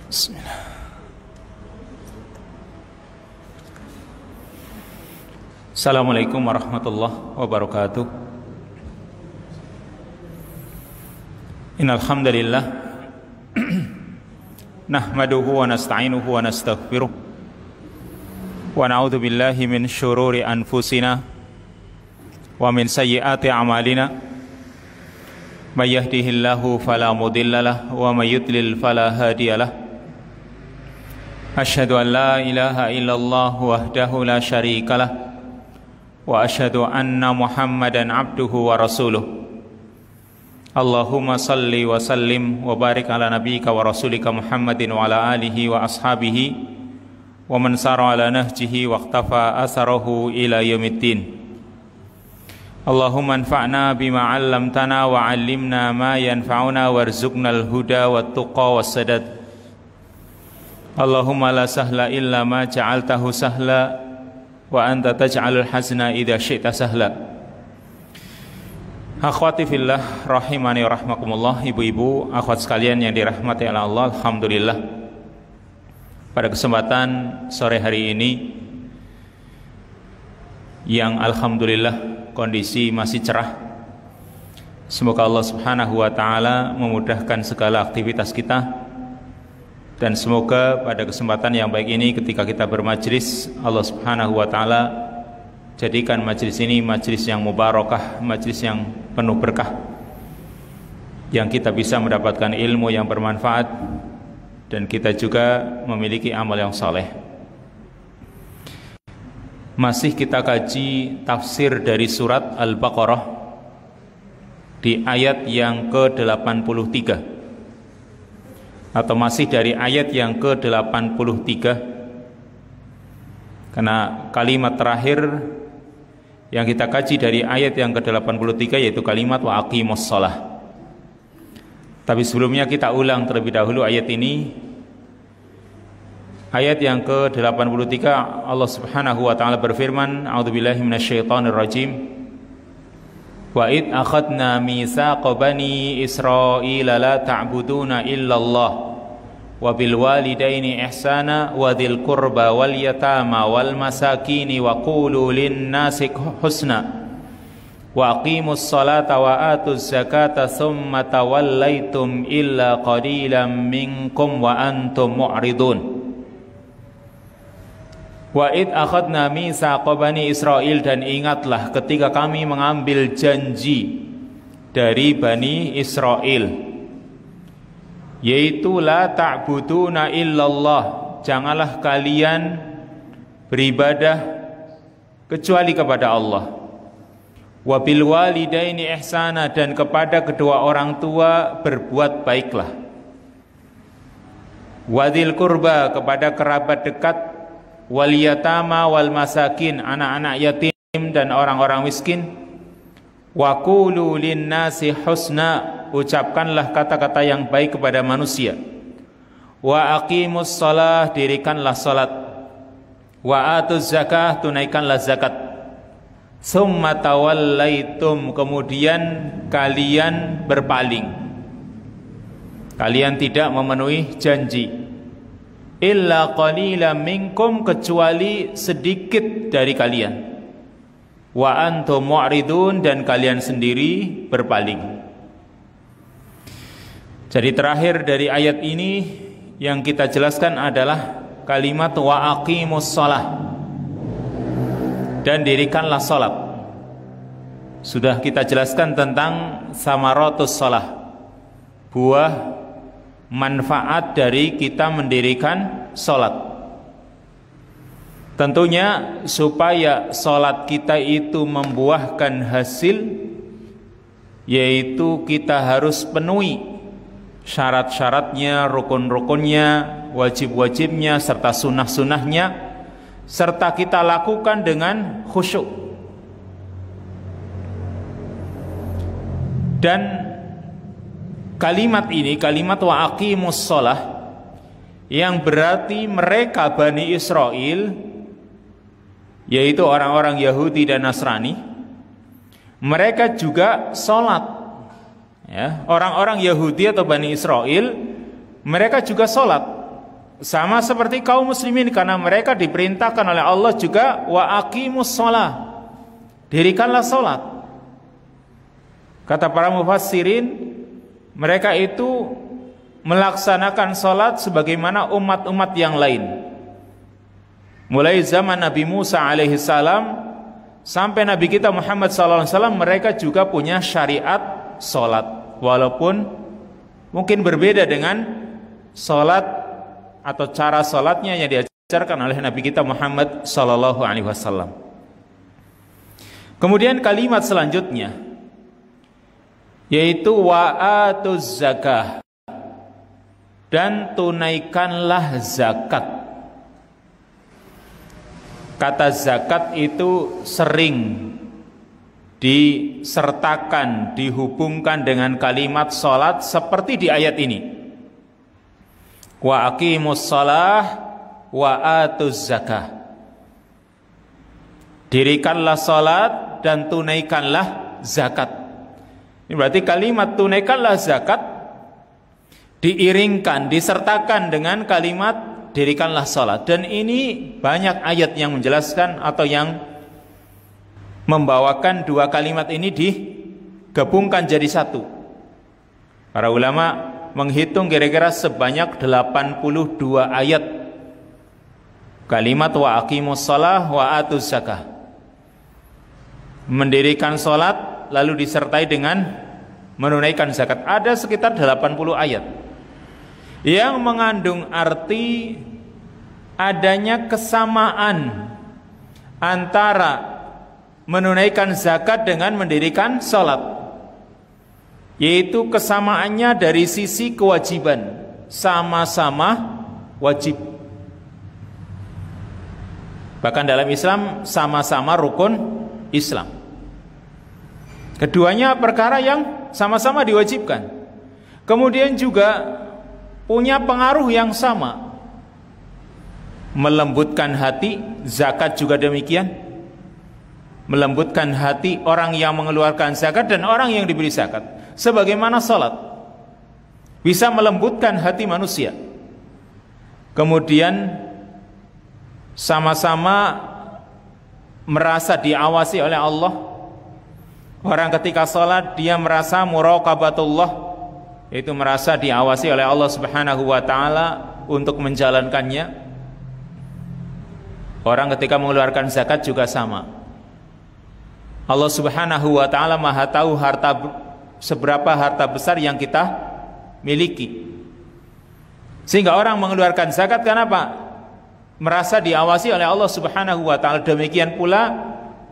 Bismillah. Assalamualaikum warahmatullahi wabarakatuh. Innal hamdalillah nahmaduhu wa nasta'inuhu wa nastaghfiruh wa na'udzu billahi min syururi anfusina wa min sayyiati a'malina. May yahdihillahu fala mudhillalah wa may yudlil fala hadiyalah. Asyhadu an la ilaha illallah wahdahu la syarikalah wa asyhadu anna Muhammadan abduhu wa rasuluh. Allahumma salli wa sallim wa barik ala nabiyyika wa rasulika Muhammadin wa ala alihi wa ashabihi wa man sara ala nahjihi wa iqtafa asarahu ila yaumiddin. Allahumma anfa'na bima 'allamtana wa 'allimna ma yanfa'una warzuqnal huda wat tuqa was sadad. Allahumma la sahla illa ma ja'altahu sahla wa anta taj'alul hazna idza syi'ta sahla. Akhwati fillah rahimani wa rahmakumullah, ibu-ibu, akhwat sekalian yang dirahmati oleh Allah, alhamdulillah. Pada kesempatan sore hari ini yang alhamdulillah kondisi masih cerah, semoga Allah Subhanahu wa taala memudahkan segala aktivitas kita. Dan semoga pada kesempatan yang baik ini ketika kita bermajlis, Allah Subhanahu wa taala jadikan majlis ini majlis yang mubarakah, majlis yang penuh berkah, yang kita bisa mendapatkan ilmu yang bermanfaat dan kita juga memiliki amal yang saleh. Masih kita kaji tafsir dari surat Al-Baqarah di ayat yang ke-83, atau masih dari ayat yang ke-83, karena kalimat terakhir yang kita kaji dari ayat yang ke-83 yaitu kalimat wa aqimus shalah. Tapi sebelumnya kita ulang terlebih dahulu ayat ini. Ayat yang ke-83, Allah Subhanahu wa taala berfirman, a'udzubillahi minasyaitonir rajim. Wa id akhadna mitsaqa bani Israila la ta'buduna illallah wa bil walidaini ihsana wa dzil qurba wal yatama wal masakini wa qulu lin nasi husna wa aqimus salata wa atuz zakata thumma tawallaitum illa qalilan minkum wa antum mu'ridun. Wa id akhadna mitsaqa bani Israil, dan ingatlah ketika kami mengambil janji dari Bani Israel, yaitu la ta'buduna illallah, janganlah kalian beribadah kecuali kepada Allah. Wa bil walidaini ihsana, dan kepada kedua orang tua berbuat baiklah. Wa dzil qurba, kepada kerabat dekat, wal yatama wal masakin, anak-anak yatim dan orang-orang miskin. Wa qulu lin nasi husna, ucapkanlah kata-kata yang baik kepada manusia. Wa aqimus shalah, dirikanlah salat. Wa atuz zakah, tunaikanlah zakat. Summa tawallaitum, kemudian kalian berpaling, kalian tidak memenuhi janji. Illa qalilan minkum, kecuali sedikit dari kalian. Wa antum mu'ridun, dan kalian sendiri berpaling. Jadi terakhir dari ayat ini yang kita jelaskan adalah kalimat wa aqimus shalah, dan dirikanlah salat. Sudah kita jelaskan tentang samaratus shalah, buah manfaat dari kita mendirikan sholat. Tentunya supaya sholat kita itu membuahkan hasil, yaitu kita harus penuhi syarat-syaratnya, rukun-rukunnya, wajib-wajibnya, serta sunnah-sunnahnya, serta kita lakukan dengan khusyuk. Dan kalimat ini, kalimat wa aqimus shalah, yang berarti mereka Bani Israel, yaitu orang-orang Yahudi dan Nasrani, mereka juga sholat. Ya, orang-orang Yahudi atau Bani Israel, mereka juga sholat. Sama seperti kaum muslimin, karena mereka diperintahkan oleh Allah juga wa aqimus shalah, dirikanlah salat. Kata para mufassirin, mereka itu melaksanakan salat sebagaimana umat-umat yang lain. Mulai zaman Nabi Musa alaihi salam sampai Nabi kita Muhammad sallallahu alaihi wasallam, mereka juga punya syariat salat, walaupun mungkin berbeda dengan salat atau cara salatnya yang diajarkan oleh Nabi kita Muhammad sallallahu alaihi wasallam. Kemudian kalimat selanjutnya yaitu wa'atuz zakah, dan tunaikanlah zakat. Kata zakat itu sering disertakan, dihubungkan dengan kalimat salat seperti di ayat ini. Wa aqimus shalah wa atuz zakah. Dirikanlah salat dan tunaikanlah zakat. Ini berarti kalimat tunaikanlah zakat diiringkan, disertakan dengan kalimat dirikanlah salat. Dan ini banyak ayat yang menjelaskan atau yang membawakan dua kalimat ini digabungkan jadi satu. Para ulama menghitung kira-kira sebanyak 82 ayat kalimat wa aqimus shalah wa atuz zakah, mendirikan salat lalu disertai dengan menunaikan zakat. Ada sekitar 80 ayat yang mengandung arti adanya kesamaan antara menunaikan zakat dengan mendirikan salat, yaitu kesamaannya dari sisi kewajiban, sama-sama wajib. Bahkan dalam Islam sama-sama rukun Islam. Keduanya perkara yang sama-sama diwajibkan. Kemudian juga punya pengaruh yang sama, melembutkan hati. Zakat juga demikian, melembutkan hati orang yang mengeluarkan zakat dan orang yang diberi zakat. Sebagaimana salat bisa melembutkan hati manusia. Kemudian sama-sama merasa diawasi oleh Allah. Orang ketika salat dia merasa muraqabatullah, yaitu merasa diawasi oleh Allah Subhanahu wa taala untuk menjalankannya. Orang ketika mengeluarkan zakat juga sama. Allah Subhanahu wa taala Maha tahu seberapa harta besar yang kita miliki, sehingga orang mengeluarkan zakat kenapa? Merasa diawasi oleh Allah Subhanahu wa taala. Demikian pula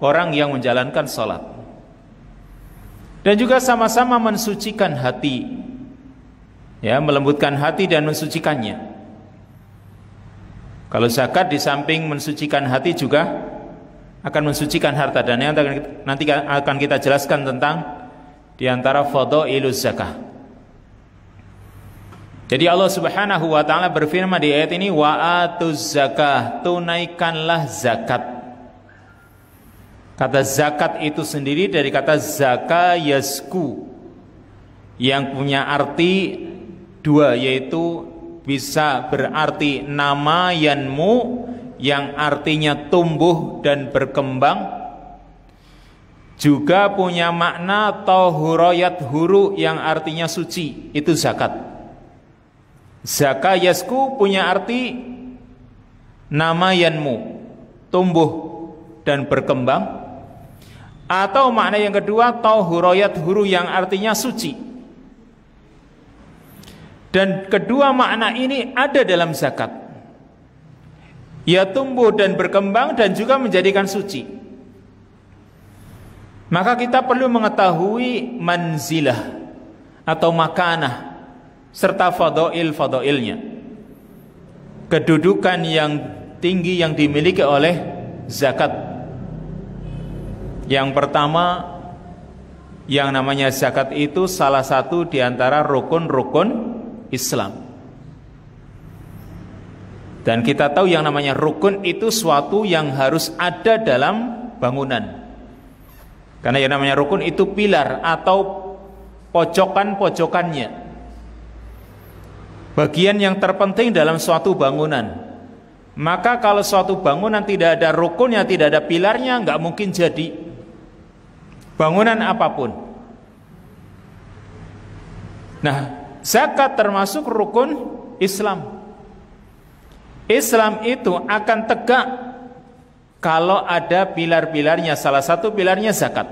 orang yang menjalankan salat, dan juga sama-sama mensucikan hati, ya, melembutkan hati dan mensucikannya. Kalau zakat di samping mensucikan hati juga akan mensucikan harta, dan yang nanti akan kita jelaskan tentang di antara fadhailuz zakah. Jadi Allah Subhanahu wa taala berfirman di ayat ini wa atuz zakah, tunaikanlah zakat. Kata zakat itu sendiri dari kata zaka yazku, yang punya arti dua, yaitu bisa berarti nama yanmu, yang artinya tumbuh dan berkembang, juga punya makna tahurayat huru, yang artinya suci. Itu zakat. Zaka yasku punya arti nama yanmu, tumbuh dan berkembang, atau makna yang kedua tahurayat huru, yang artinya suci. Dan kedua makna ini ada dalam zakat, ya, tumbuh dan berkembang dan juga menjadikan suci. Maka kita perlu mengetahui manzilah atau makanah serta fadail-fadailnya, kedudukan yang tinggi yang dimiliki oleh zakat. Yang pertama, yang namanya zakat itu salah satu di antara rukun-rukun Islam. Dan kita tahu yang namanya rukun itu suatu yang harus ada dalam bangunan. Karena yang namanya rukun itu pilar atau pojokan-pojokannya. bagian yang terpenting dalam suatu bangunan. Maka kalau suatu bangunan tidak ada rukunnya, tidak ada pilarnya, nggak mungkin jadi bangunan apapun. Nah, zakat termasuk rukun Islam. Islam itu akan tegak kalau ada pilar-pilarnya. Salah satu pilarnya zakat.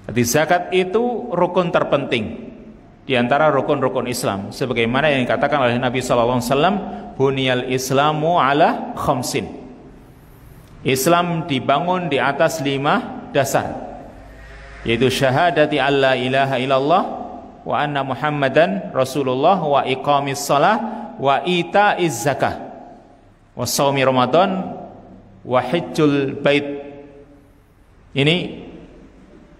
Jadi zakat itu rukun terpenting di antara rukun-rukun Islam, sebagaimana yang dikatakan oleh Nabi sallallahu alaihi wasallam, buniyal islamu ala khamsin. Islam dibangun di atas 5 dasar, yaitu syahadati alla ilaha illallah wa anna muhammadan rasulullah wa iqamis shalah wa itaiz zakah wa shaumi ramadan wa hajjul bait. Ini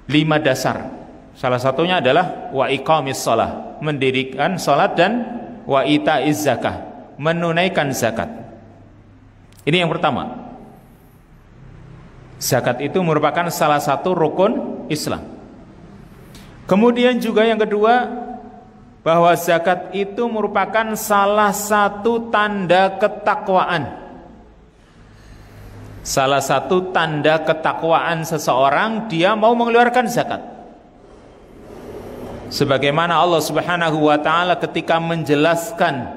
5 dasar. Salah satunya adalah wa iqamis shalah, mendirikan salat, dan wa itaiz zakah, menunaikan zakat. Ini yang pertama. Zakat itu merupakan salah satu rukun Islam. Kemudian juga yang kedua, bahwa zakat itu merupakan salah satu tanda ketakwaan. Salah satu tanda ketakwaan seseorang, dia mau mengeluarkan zakat. Sebagaimana Allah Subhanahu wa taala ketika menjelaskan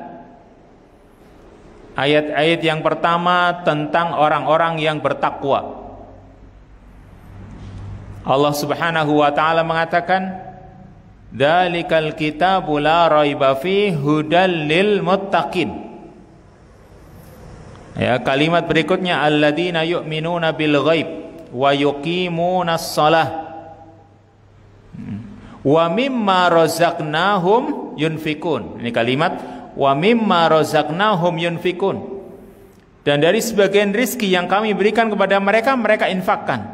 ayat-ayat yang pertama tentang orang-orang yang bertakwa, Allah Subhanahu wa taala mengatakan, "Dzalikal kitabu la raiba fihi hudal lil muttaqin." Ya, kalimat berikutnya, alladzina yu'minuna bil ghaib wa yuqimunas shalah wa mimma razaqnahum yunfikun. Ini kalimat wa mimma razaqnahum yunfikun. Dan dari sebagian rizki yang kami berikan kepada mereka, mereka infakkan.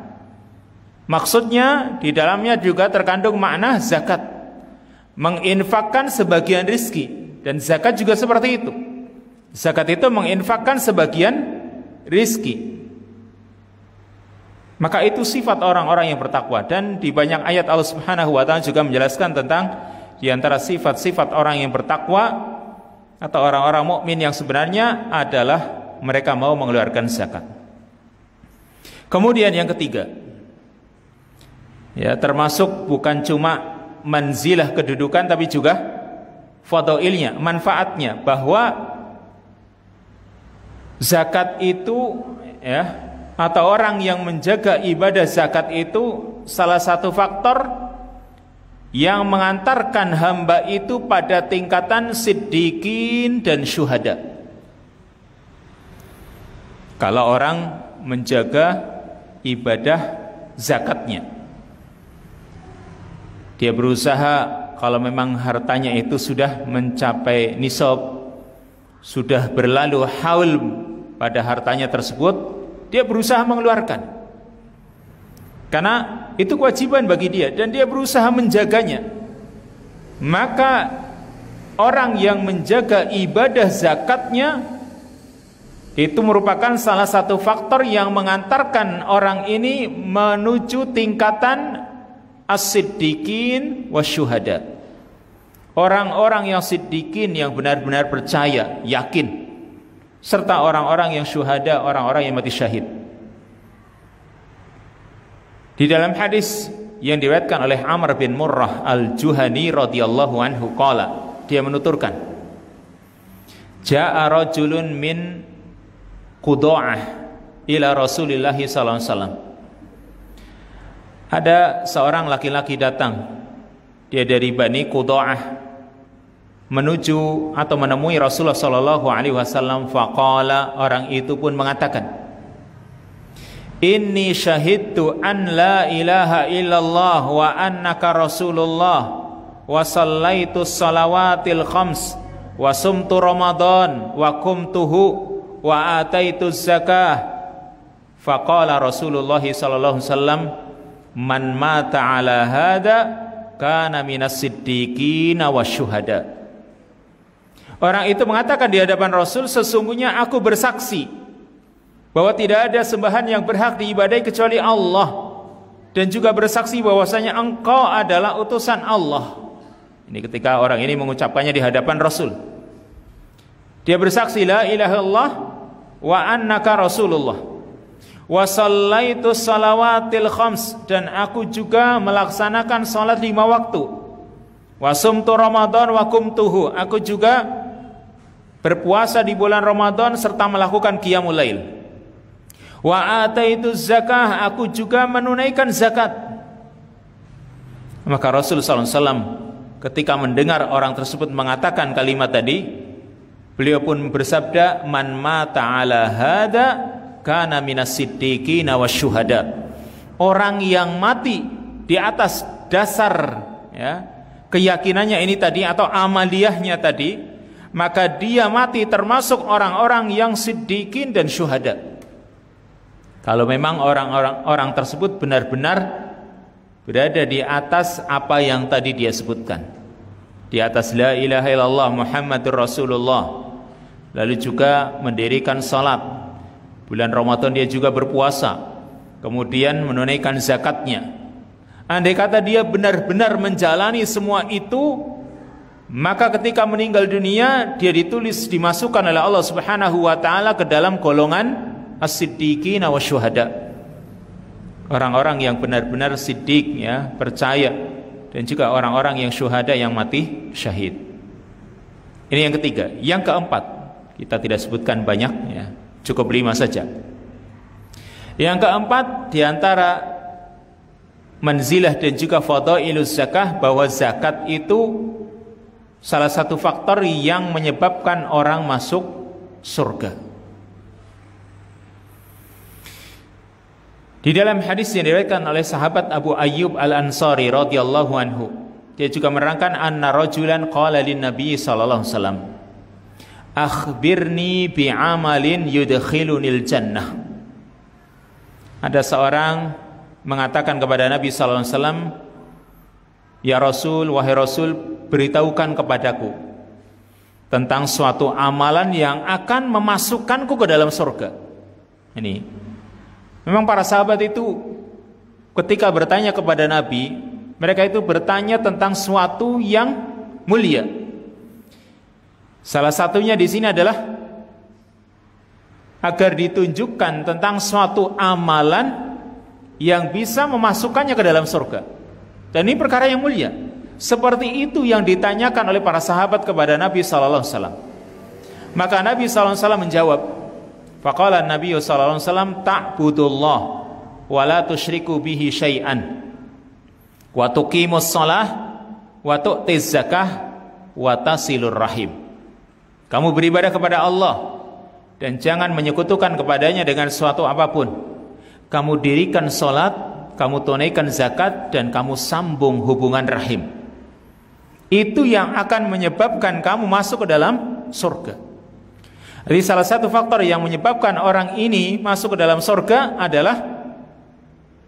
Maksudnya di dalamnya juga terkandung makna zakat, menginfakkan sebagian rizki. Dan zakat juga seperti itu. Zakat itu menginfakkan sebagian rizki. Maka itu sifat orang-orang yang bertakwa. Dan di banyak ayat Allah Subhanahu wa taala juga menjelaskan tentang di antara sifat-sifat orang yang bertakwa atau orang-orang mukmin yang sebenarnya adalah mereka mau mengeluarkan zakat. Kemudian yang ketiga, ya, termasuk bukan cuma manzilah kedudukan, tapi juga fadailnya, manfaatnya, bahwa zakat itu, ya, atau orang yang menjaga ibadah zakat itu salah satu faktor yang mengantarkan hamba itu pada tingkatan siddiqin dan syuhada. Kalau orang menjaga ibadah zakatnya, dia berusaha, kalau memang hartanya itu sudah mencapai nisab, sudah berlalu haul pada hartanya tersebut, dia berusaha mengeluarkan, karena itu kewajiban bagi dia dan dia berusaha menjaganya. Maka orang yang menjaga ibadah zakatnya itu merupakan salah satu faktor yang mengantarkan orang ini menuju tingkatan as-siddiqin wasyuhada. Orang-orang yang siddiqin, yang benar-benar percaya, yakin, serta orang-orang yang syuhada, orang-orang yang mati syahid. Di dalam hadis yang diriwayatkan oleh Amr bin Murrah al-Juhani radhiyallahu anhu qala, dia menuturkan, Ja'a rajulun min Qudha'ah ila Rasulillah sallallahu alaihi wasallam. Ada seorang laki-laki datang, dia dari Bani Qudha'ah, menuju atau menemui Rasulullah sallallahu alaihi wasallam. Faqala, orang itu pun mengatakan, inni syahidtu an la ilaha illallah wa annaka rasulullah wa sallaitu salawatil khams wa sumtu ramadan wa qumtuhu wa ataitu zakah. Faqala Rasulullah sallallahu alaihi wasallam, man mata ala hada kana minas siddiqin wasyuhada. Orang itu mengatakan di hadapan Rasul, sesungguhnya aku bersaksi bahwa tidak ada sembahan yang berhak diibadahi kecuali Allah, dan juga bersaksi bahwasanya engkau adalah utusan Allah, Ini ketika orang ini mengucapkannya di hadapan Rasul. Dia bersaksi la ilaha illallah wa annaka rasulullah. Wa shallaitu salawatil khams, dan aku juga melaksanakan salat 5 waktu. Wa sumtu ramadan wa qumtuhu, aku juga berpuasa di bulan Ramadan serta melakukan qiyamul lail. Wa ataitu zakah, aku juga menunaikan zakat. Maka Rasul sallallahu alaihi wasallam ketika mendengar orang tersebut mengatakan kalimat tadi, beliau pun bersabda, man mata ala hada kana minas siddiqina wasyuhada. Orang yang mati di atas dasar keyakinannya ini tadi atau amaliyahnya tadi, maka dia mati termasuk orang-orang yang siddiqin dan syuhada. Kalau memang orang tersebut benar-benar berada di atas apa yang tadi dia sebutkan, di atas la ilaha illallah Muhammadur Rasulullah, lalu juga mendirikan salat. Bulan Ramadan dia juga berpuasa, kemudian menunaikan zakatnya. Andai kata dia benar-benar menjalani semua itu, maka ketika meninggal dunia dia ditulis dimasukkan oleh Allah Subhanahu wa taala ke dalam golongan as-siddiqin wa syuhada. Orang-orang yang benar-benar siddiq, percaya, dan juga orang-orang yang syuhada yang mati syahid. Ini yang ketiga. Yang keempat, kita tidak sebutkan banyak, cukup 5 saja. Yang keempat, diantara manzilah dan juga fadailus zakah, bahwa zakat itu salah satu faktor yang menyebabkan orang masuk surga. Di dalam hadis yang diriwayatkan oleh sahabat Abu Ayyub Al-Ansari radhiyallahu anhu, dia juga menerangkan anna rajulan qala lin nabi sallallahu alaihi wasallam, akhbirni bi'amalin yudkhilunil jannah. Ada seorang mengatakan kepada Nabi sallallahu alaihi wasallam, ya Rasul, wahai Rasul, beritahukan kepadaku tentang suatu amalan yang akan memasukkanku ke dalam surga. Ini memang para sahabat itu ketika bertanya kepada Nabi, mereka itu bertanya tentang suatu yang mulia. Salah satunya di sini adalah agar ditunjukkan tentang suatu amalan yang bisa memasukkannya ke dalam surga. Dan ini perkara yang mulia. Seperti itu yang ditanyakan oleh para sahabat kepada Nabi sallallahu alaihi wasallam. Maka Nabi sallallahu alaihi wasallam menjawab, faqala Nabi sallallahu alaihi wasallam, ta'budullah wa la tusyriku bihi syai'an wa tuqimus shalah wa tu'tiz zakah wa tasilur rahim. Kamu beribadah kepada Allah dan jangan menyekutukan kepadanya dengan suatu apapun. Kamu dirikan salat, kamu tunaikan zakat, dan kamu sambung hubungan rahim. Itu yang akan menyebabkan kamu masuk ke dalam surga. Jadi salah satu faktor yang menyebabkan orang ini masuk ke dalam surga adalah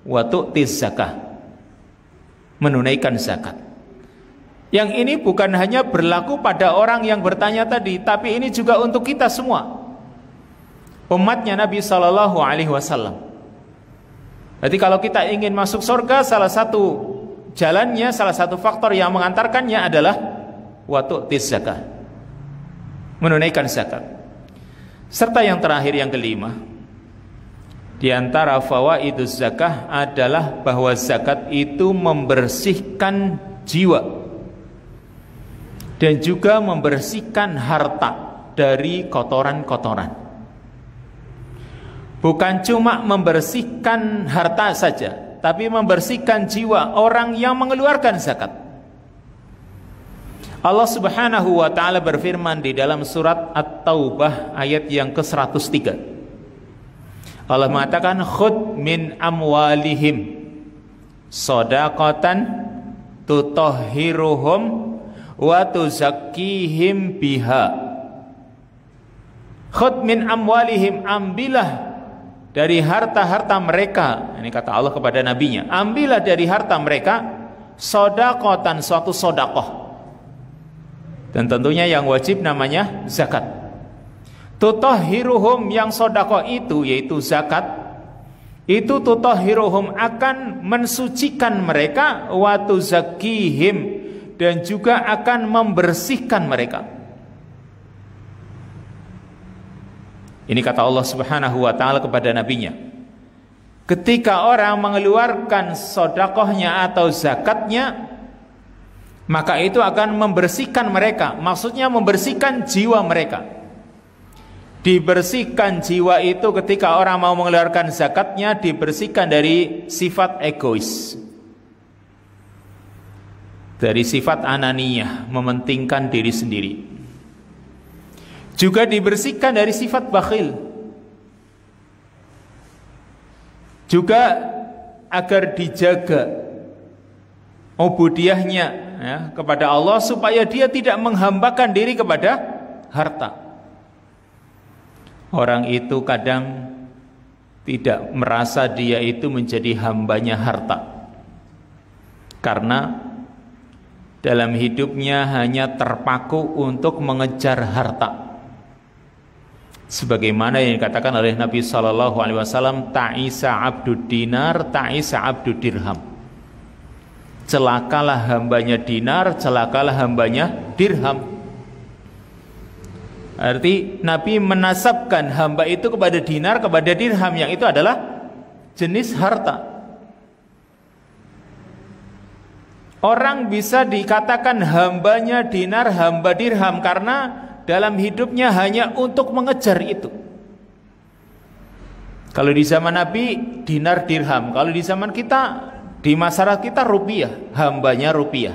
wa tu'tiz zakah, menunaikan zakat. Yang ini bukan hanya berlaku pada orang yang bertanya tadi, tapi ini juga untuk kita semua, umatnya Nabi sallallahu alaihi wasallam. Jadi kalau kita ingin masuk surga, salah satu jalannya, salah satu faktor yang mengantarkannya adalah wa tu'tiz zakah, menunaikan zakat. Serta yang terakhir, yang kelima, di antara fawaiduz zakah adalah bahwa zakat itu membersihkan jiwa dan juga membersihkan harta dari kotoran-kotoran. Bukan cuma membersihkan harta saja, tapi membersihkan jiwa orang yang mengeluarkan zakat. Allah Subhanahu wa taala berfirman di dalam surat At-Taubah ayat yang ke-103. Allah mengatakan, khud min amwalihim shadaqatan tutahhiruhum wa tuzakkihim biha. Khud min amwalihim, ambillah dari harta-harta mereka. Ini kata Allah kepada nabinya, ambillah dari harta mereka shadaqatan, suatu sedekah. Dan tentunya yang wajib namanya zakat. Tutahhiruhum, yang sedekah itu yaitu zakat, itu tutahhiruhum akan mensucikan mereka, wa tuzakkihim, dan juga akan membersihkan mereka. Ini kata Allah Subhanahu wa taala kepada nabinya. Ketika orang mengeluarkan sedekahnya atau zakatnya, maka itu akan membersihkan mereka. Maksudnya membersihkan jiwa mereka. Dibersihkan jiwa itu ketika orang mau mengeluarkan zakatnya, dibersihkan dari sifat egois, dari sifat ananiyah, mementingkan diri sendiri. Juga dibersihkan dari sifat bakhil. Juga agar dijaga ubudiyahnya ya, kepada Allah, supaya dia tidak menghambakan diri kepada harta. Orang itu kadang tidak merasa dia itu menjadi hambanya harta, karena dalam hidupnya hanya terpaku untuk mengejar harta. Sebagaimana yang dikatakan oleh Nabi SAW, ta'isa abdud dinar, ta'isa abdud dirham. Celakalah hambanya dinar, celakalah hambanya dirham. Arti Nabi menasabkan hamba itu kepada dinar, kepada dirham, yang itu adalah jenis harta. Orang bisa dikatakan hambanya dinar, hamba dirham, karena dalam hidupnya hanya untuk mengejar itu. Kalau di zaman Nabi dinar dirham, kalau di zaman kita, di masyarakat kita rupiah, hambanya rupiah.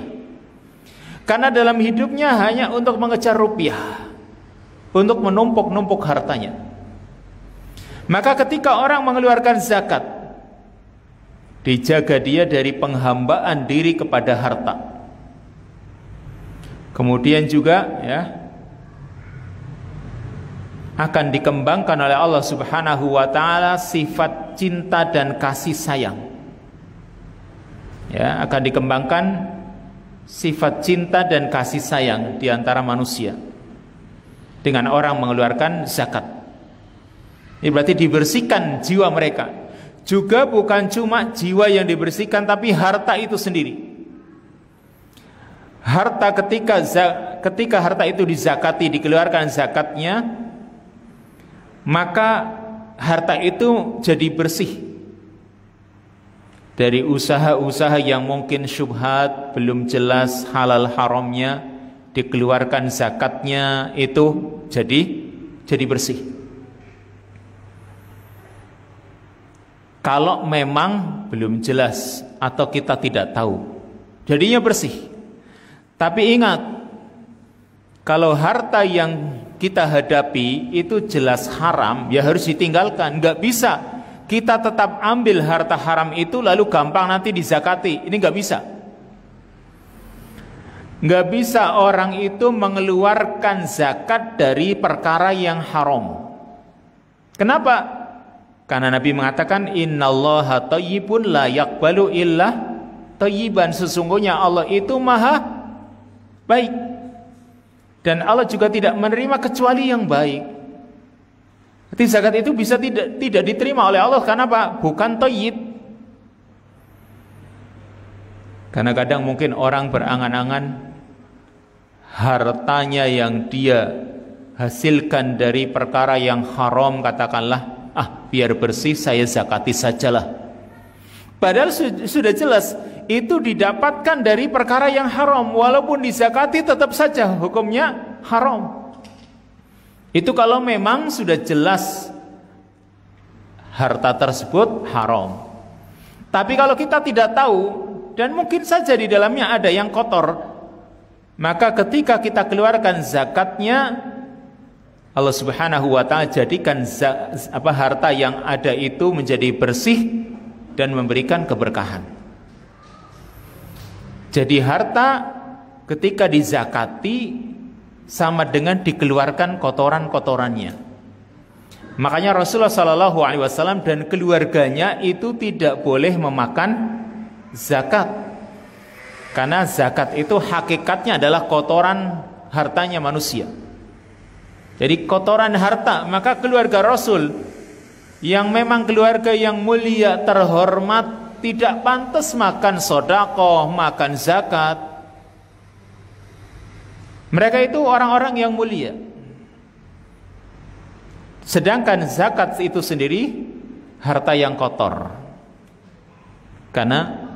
Karena dalam hidupnya hanya untuk mengejar rupiah, untuk menumpuk-numpuk hartanya. Maka ketika orang mengeluarkan zakat, dijaga dia dari penghambaan diri kepada harta. Kemudian juga ya, akan dikembangkan oleh Allah Subhanahu wa taala sifat cinta dan kasih sayang. Ya, akan dikembangkan sifat cinta dan kasih sayang di antara manusia dengan orang mengeluarkan zakat. Ini berarti dibersihkan jiwa mereka. Juga bukan cuma jiwa yang dibersihkan, tapi harta itu sendiri. Harta ketika harta itu dizakati, dikeluarkan zakatnya, maka harta itu jadi bersih dari usaha-usaha yang mungkin syubhat, belum jelas halal haramnya, dikeluarkan zakatnya, itu jadi bersih. Kalau memang belum jelas atau kita tidak tahu, jadinya bersih. Tapi ingat, kalau harta yang kita hadapi itu jelas haram, ya harus ditinggalkan. Nggak bisa kita tetap ambil harta haram itu lalu gampang nanti dizakati. Ini nggak bisa. Nggak bisa orang itu mengeluarkan zakat dari perkara yang haram. Kenapa? Karena Nabi mengatakan, innallaha thayyibun la yaqbalu illa thayyiban. Sesungguhnya Allah itu maha baik, dan Allah juga tidak menerima kecuali yang baik. Jadi zakat itu bisa tidak diterima oleh Allah. Karena apa? Bukan thayyib. Karena kadang mungkin orang berangan-angan hartanya yang dia hasilkan dari perkara yang haram, katakanlah, biar bersih saya zakati sajalah. Padahal sudah jelas itu didapatkan dari perkara yang haram, walaupun dizakati tetap saja hukumnya haram. Itu kalau memang sudah jelas harta tersebut haram. Tapi kalau kita tidak tahu dan mungkin saja di dalamnya ada yang kotor, maka ketika kita keluarkan zakatnya, Allah Subhanahu wa taala jadikan harta yang ada itu menjadi bersih dan memberikan keberkahan. Jadi harta ketika dizakati sama dengan dikeluarkan kotoran-kotorannya. Makanya Rasulullah SAW dan keluarganya itu tidak boleh memakan zakat, karena zakat itu hakikatnya adalah kotoran hartanya manusia. Jadi kotoran harta, maka keluarga Rasul yang memang keluarga yang mulia, terhormat, tidak pantas makan sedekah, makan zakat. Mereka itu orang-orang yang mulia. Sedangkan zakat itu sendiri harta yang kotor. Karena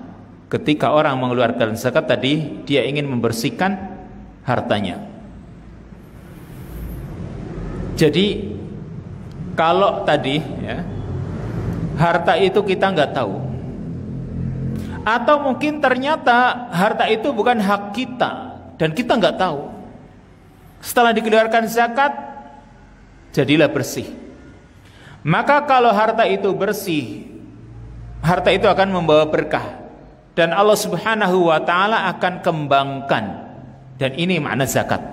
ketika orang mengeluarkan zakat tadi, dia ingin membersihkan hartanya. Jadi kalau tadi ya, harta itu kita nggak tahu, atau mungkin ternyata harta itu bukan hak kita dan kita nggak tahu. Setelah dikeluarkan zakat, jadilah bersih. Maka kalau harta itu bersih, harta itu akan membawa berkah dan Allah Subhanahu wa taala akan kembangkan. Dan ini makna zakat.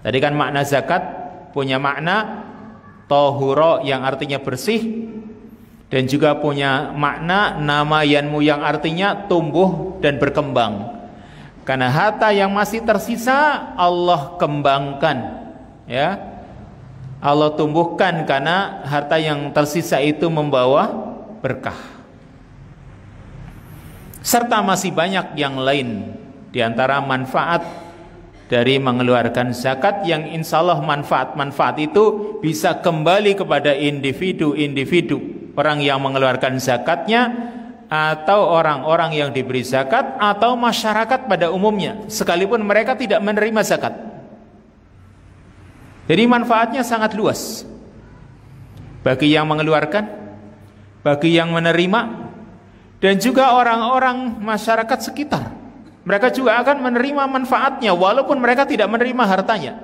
Tadi kan makna zakat punya makna tahura yang artinya bersih, dan juga punya makna nama yanmu yang artinya tumbuh dan berkembang. Karena harta yang masih tersisa Allah kembangkan, ya. Allah tumbuhkan karena harta yang tersisa itu membawa berkah. Serta masih banyak yang lain di antara manfaat dari mengeluarkan zakat yang insya Allah manfaat-manfaat itu bisa kembali kepada individu-individu, orang yang mengeluarkan zakatnya, atau orang-orang yang diberi zakat, atau masyarakat pada umumnya, sekalipun mereka tidak menerima zakat. Jadi manfaatnya sangat luas bagi yang mengeluarkan, bagi yang menerima, dan juga orang-orang masyarakat sekitar. Mereka juga akan menerima manfaatnya walaupun mereka tidak menerima hartanya.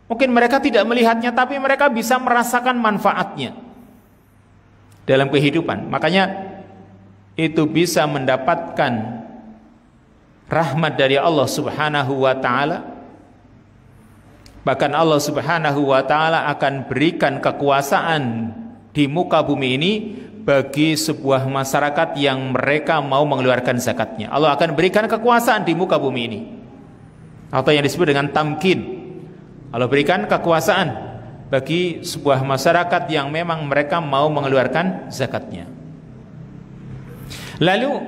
Mungkin mereka tidak melihatnya, tapi mereka bisa merasakan manfaatnya dalam kehidupan. Makanya itu bisa mendapatkan rahmat dari Allah Subhanahu wa taala. Bahkan Allah Subhanahu wa taala akan berikan kekuasaan di muka bumi ini bagi sebuah masyarakat yang mereka mau mengeluarkan zakatnya. Allah akan berikan kekuasaan di muka bumi ini, atau yang disebut dengan tamkin. Allah berikan kekuasaan bagi sebuah masyarakat yang memang mereka mau mengeluarkan zakatnya. Lalu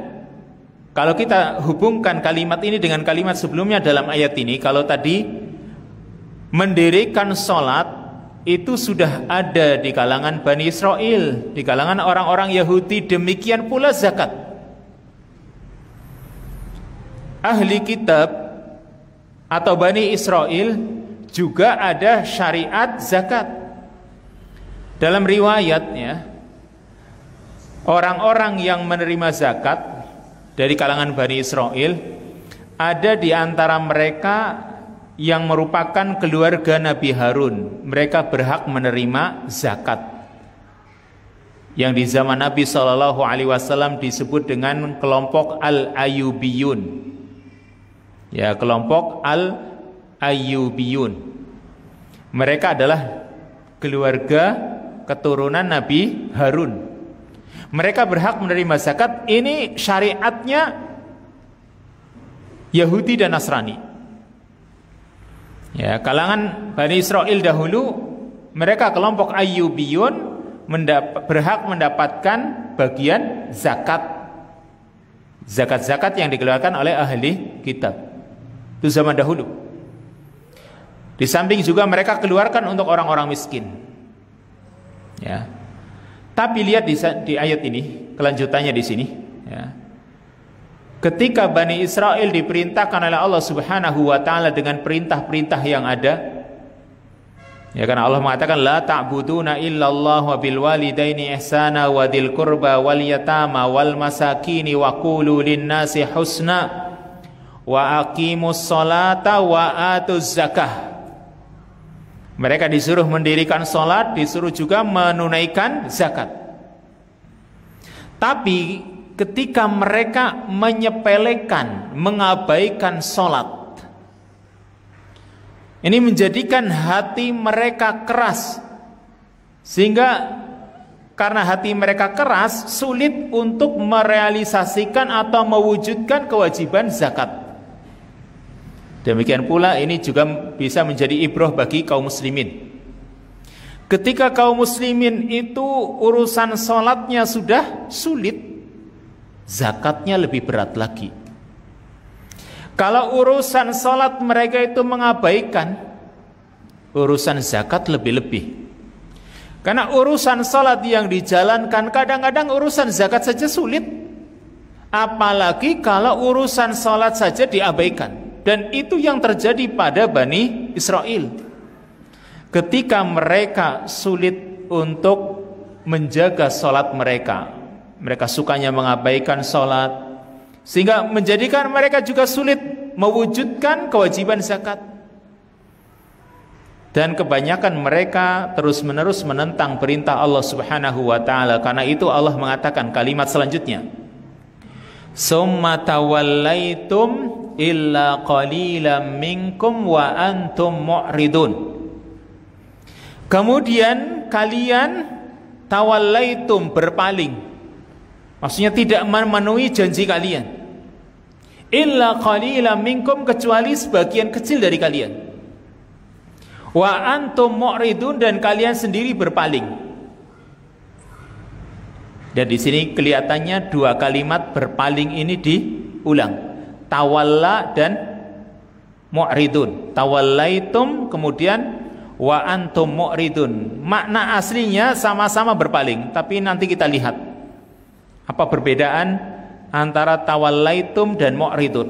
kalau kita hubungkan kalimat ini dengan kalimat sebelumnya dalam ayat ini, kalau tadi mendirikan sholat itu sudah ada di kalangan Bani Israel, di kalangan orang-orang Yahudi, demikian pula zakat. Ahli kitab atau Bani Israel juga ada syariat zakat. Dalam riwayatnya, orang-orang yang menerima zakat dari kalangan Bani Israel, ada di antara mereka yang merupakan keluarga Nabi Harun. Mereka berhak menerima zakat, yang di zaman Nabi SAW disebut dengan kelompok Al-Ayyubiyun. Ya, kelompok Al-Ayyubiyun. Mereka adalah keluarga keturunan Nabi Harun. Mereka berhak menerima zakat. Ini syariatnya Yahudi dan Nasrani. Ya, kalangan Bani Israel dahulu, mereka kelompok Ayyubiyun berhak mendapatkan bagian zakat. Zakat-zakat yang dikeluarkan oleh ahli kitab. Itu zaman dahulu. Di samping juga mereka keluarkan untuk orang-orang miskin. Ya. Tapi lihat di ayat ini, kelanjutannya di sini, ya. Ketika Bani Israel diperintahkan oleh Allah Subhanahu wa taala dengan perintah-perintah yang ada, ya, karena Allah mengatakan la ta'buduna illallah wa bil walidaini ihsana wa dzil qurba wal yatama wal masakini wa qulu lin-nasi husna wa aqimus sholata wa atuz zakah. Mereka disuruh mendirikan salat, disuruh juga menunaikan zakat. Tapi ketika mereka menyepelekan, mengabaikan sholat, ini menjadikan hati mereka keras, sehingga karena hati mereka keras, sulit untuk merealisasikan atau mewujudkan kewajiban zakat. Demikian pula ini juga bisa menjadi ibrah bagi kaum muslimin. Ketika kaum muslimin itu urusan sholatnya sudah sulit, zakatnya lebih berat lagi. Kalau urusan salat mereka itu mengabaikan, urusan zakat lebih-lebih. Karena urusan salat yang dijalankan, kadang-kadang urusan zakat saja sulit. Apalagi kalau urusan salat saja diabaikan. Dan itu yang terjadi pada Bani Israel. Ketika mereka sulit untuk menjaga salat mereka, mereka sukanya mengabaikan salat, sehingga menjadikan mereka juga sulit mewujudkan kewajiban zakat. Dan kebanyakan mereka terus-menerus menentang perintah Allah Subhanahu wa taala. Karena itu Allah mengatakan kalimat selanjutnya, "Summa tawallaitum illa qalilan minkum wa antum mu'ridun." Kemudian kalian tawallaitum, berpaling. Maksudnya tidak memenuhi janji kalian. Illa qalilan minkum, kecuali sebagian kecil dari kalian. Wa antum mu'ridun, dan kalian sendiri berpaling. Dan di sini kelihatannya dua kalimat berpaling ini diulang. Tawalla dan mu'ridun. Tawallaitum, kemudian wa antum mu'ridun. Makna aslinya sama-sama berpaling, tapi nanti kita lihat apa perbedaan antara tawallaitum dan mu'ridun.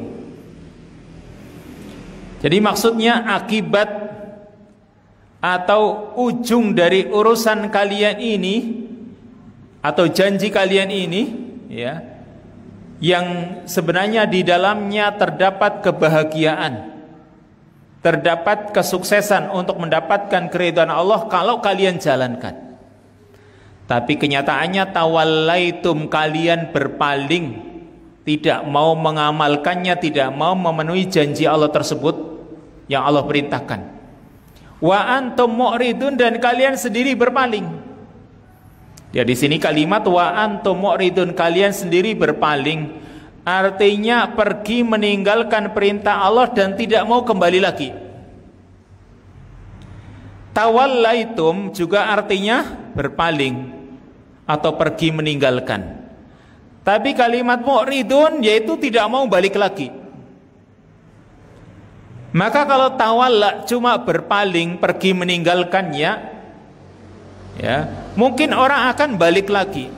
Jadi maksudnya akibat atau ujung dari urusan kalian ini atau janji kalian ini, ya, yang sebenarnya di dalamnya terdapat kebahagiaan, terdapat kesuksesan untuk mendapatkan keridhaan Allah kalau kalian jalankan. Tapi kenyataannya tawallaitum, kalian berpaling, tidak mau mengamalkannya, tidak mau memenuhi janji Allah tersebut yang Allah perintahkan. Wa antum mu'ridun, dan kalian sendiri berpaling. Ya, di sini kalimat wa antum mu'ridun, kalian sendiri berpaling, artinya pergi meninggalkan perintah Allah dan tidak mau kembali lagi. Tawallaitum juga artinya berpaling atau pergi meninggalkan. Tapi kalimat mu'ridun yaitu tidak mau balik lagi. Maka kalau tawalla cuma berpaling, pergi meninggalkannya, ya, mungkin orang akan balik lagi.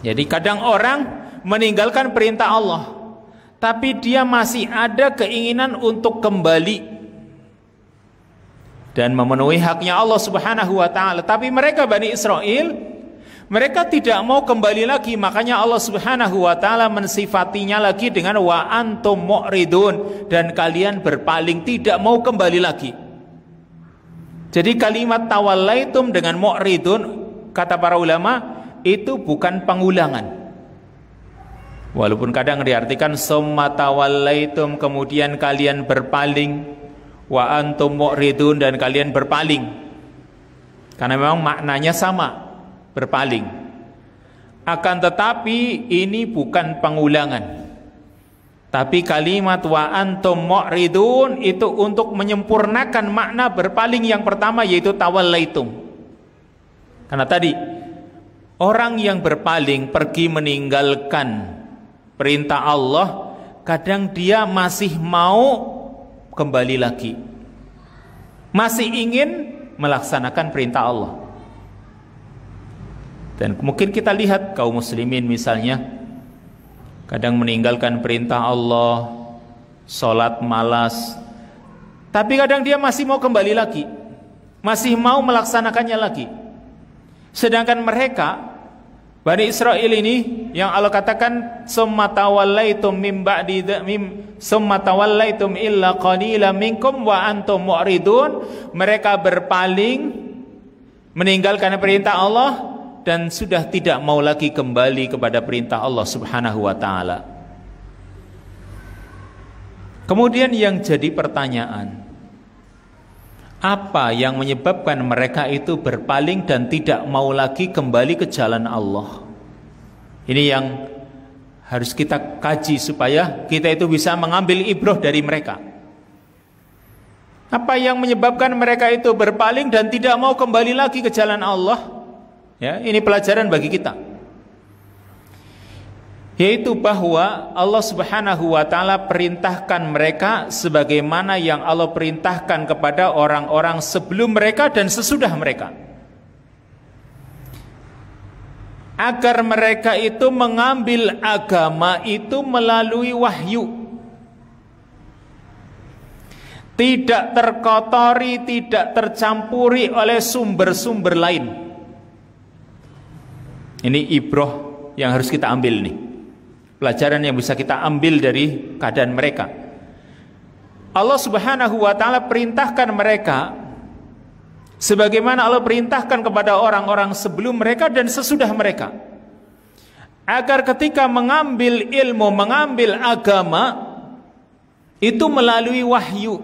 Jadi kadang orang meninggalkan perintah Allah, tapi dia masih ada keinginan untuk kembali dan memenuhi haknya Allah Subhanahu wa taala. Tapi mereka Bani Israel, mereka tidak mau kembali lagi. Makanya Allah Subhanahu wa taala mensifatinya lagi dengan wa antum mu'ridun, dan kalian berpaling, tidak mau kembali lagi. Jadi kalimat tawallaitum dengan mu'ridun, kata para ulama, itu bukan pengulangan. Walaupun kadang diartikan summa tawallaitum, kemudian kalian berpaling, wa antum mu'ridun, dan kalian berpaling. Karena memang maknanya sama, berpaling. Akan tetapi ini bukan pengulangan. Tapi kalimat wa antum mu'ridun itu untuk menyempurnakan makna berpaling yang pertama, yaitu tawallaitum. Karena tadi orang yang berpaling, pergi meninggalkan perintah Allah, kadang dia masih mau kembali lagi, masih ingin melaksanakan perintah Allah. Dan mungkin kita lihat kaum muslimin misalnya, kadang meninggalkan perintah Allah, sholat malas, tapi kadang dia masih mau kembali lagi, masih mau melaksanakannya lagi. Sedangkan mereka Bani Israel ini yang Allah katakan summa tawallaitum min ba'di summa tawallaitum illa qalilan minkum wa antum mu'ridun, mereka berpaling meninggalkan perintah Allah dan sudah tidak mau lagi kembali kepada perintah Allah Subhanahu wa taala. Kemudian yang jadi pertanyaan, apa yang menyebabkan mereka itu berpaling dan tidak mau lagi kembali ke jalan Allah? Ini yang harus kita kaji supaya kita itu bisa mengambil ibrah dari mereka. Apa yang menyebabkan mereka itu berpaling dan tidak mau kembali lagi ke jalan Allah? Ya, ini pelajaran bagi kita. yaitu bahwa Allah Subhanahu wa taala perintahkan mereka sebagaimana yang Allah perintahkan kepada orang-orang sebelum mereka dan sesudah mereka, agar mereka itu mengambil agama itu melalui wahyu, tidak terkotori, tidak tercampuri oleh sumber-sumber lain. Ini ibrah yang harus kita ambil nih, pelajaran yang bisa kita ambil dari keadaan mereka. Allah Subhanahu wa taala perintahkan mereka sebagaimana Allah perintahkan kepada orang-orang sebelum mereka dan sesudah mereka, agar ketika mengambil ilmu, mengambil agama itu melalui wahyu,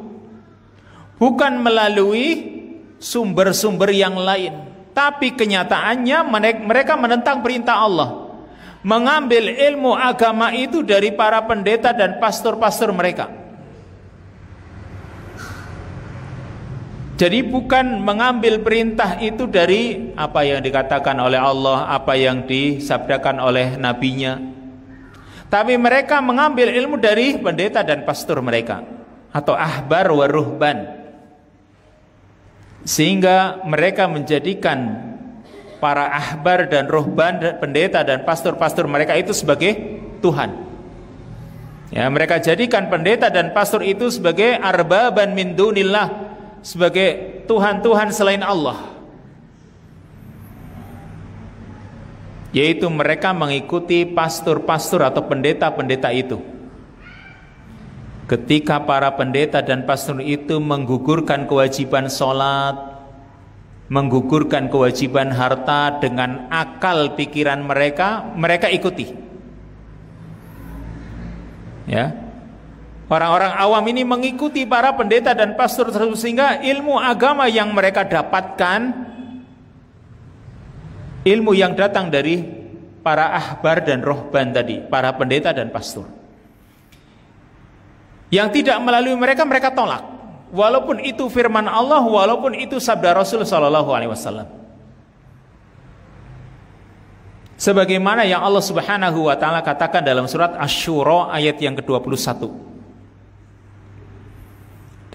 bukan melalui sumber-sumber yang lain. Tapi kenyataannya mereka menentang perintah Allah, mengambil ilmu agama itu dari para pendeta dan pastor-pastor mereka. Jadi bukan mengambil perintah itu dari apa yang dikatakan oleh Allah, apa yang disabdakan oleh nabinya, tapi mereka mengambil ilmu dari pendeta dan pastor mereka, atau ahbar wa ruhban, sehingga mereka menjadikan para ahbar dan ruhban, pendeta dan pastor-pastor mereka itu sebagai Tuhan. Ya, mereka jadikan pendeta dan pastor itu sebagai arbaban min dunillah, sebagai Tuhan-Tuhan selain Allah. Yaitu mereka mengikuti pastor-pastor atau pendeta-pendeta itu. Ketika para pendeta dan pastor itu menggugurkan kewajiban sholat, menggugurkan kewajiban harta dengan akal pikiran mereka, mereka ikuti. Ya, orang-orang awam ini mengikuti para pendeta dan pastor tersebut, sehingga ilmu agama yang mereka dapatkan, ilmu yang datang dari para ahbar dan rohban tadi, para pendeta dan pastor, yang tidak melalui mereka, mereka tolak. Walaupun itu firman Allah, walaupun itu sabda Rasul sallallahu alaihi wasallam. Sebagaimana yang Allah Subhanahu wa taala katakan dalam surat Asy-Syura ayat yang ke-21.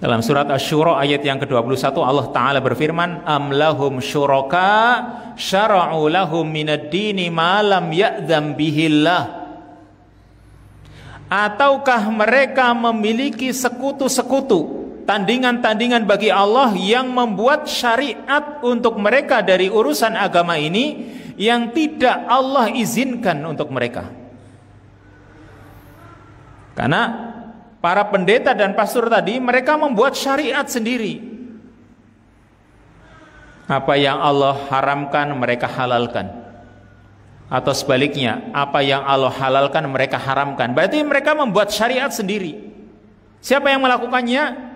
Dalam surat Asy-Syura ayat yang ke-21 Allah taala berfirman, am lahum syuraka syara'u lahum minad dini ma lam ya'dzam bihillah. Ataukah mereka memiliki sekutu-sekutu, tandingan-tandingan bagi Allah yang membuat syariat untuk mereka dari urusan agama ini yang tidak Allah izinkan untuk mereka. Karena para pendeta dan pastor tadi, mereka membuat syariat sendiri. Apa yang Allah haramkan mereka halalkan, atau sebaliknya, apa yang Allah halalkan mereka haramkan. Berarti mereka membuat syariat sendiri. Siapa yang melakukannya?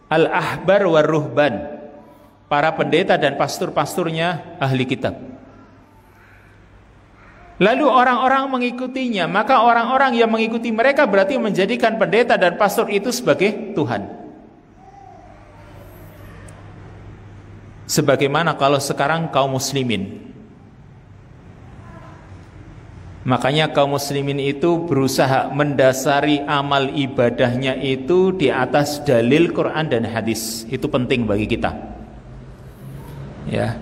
Al-ahbar wa ruhban, para pendeta dan pastor-pastornya ahli kitab. Lalu orang-orang mengikutinya, maka orang-orang yang mengikuti mereka berarti menjadikan pendeta dan pastor itu sebagai Tuhan. Sebagaimana kalau sekarang kaum muslimin, makanya kaum muslimin itu berusaha mendasari amal ibadahnya itu di atas dalil Quran dan hadis. Itu penting bagi kita, ya,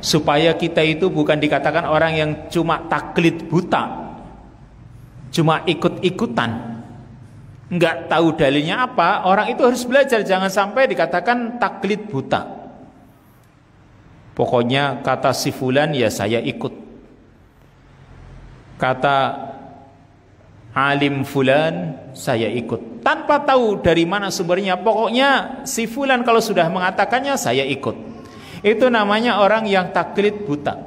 supaya kita itu bukan dikatakan orang yang cuma taklid buta, cuma ikut-ikutan, nggak tahu dalilnya apa. Orang itu harus belajar, jangan sampai dikatakan taklid buta. Pokoknya kata si fulan ya saya ikut, kata alim fulan saya ikut, tanpa tahu dari mana sumbernya. Pokoknya si fulan kalau sudah mengatakannya saya ikut. Itu namanya orang yang taklid buta.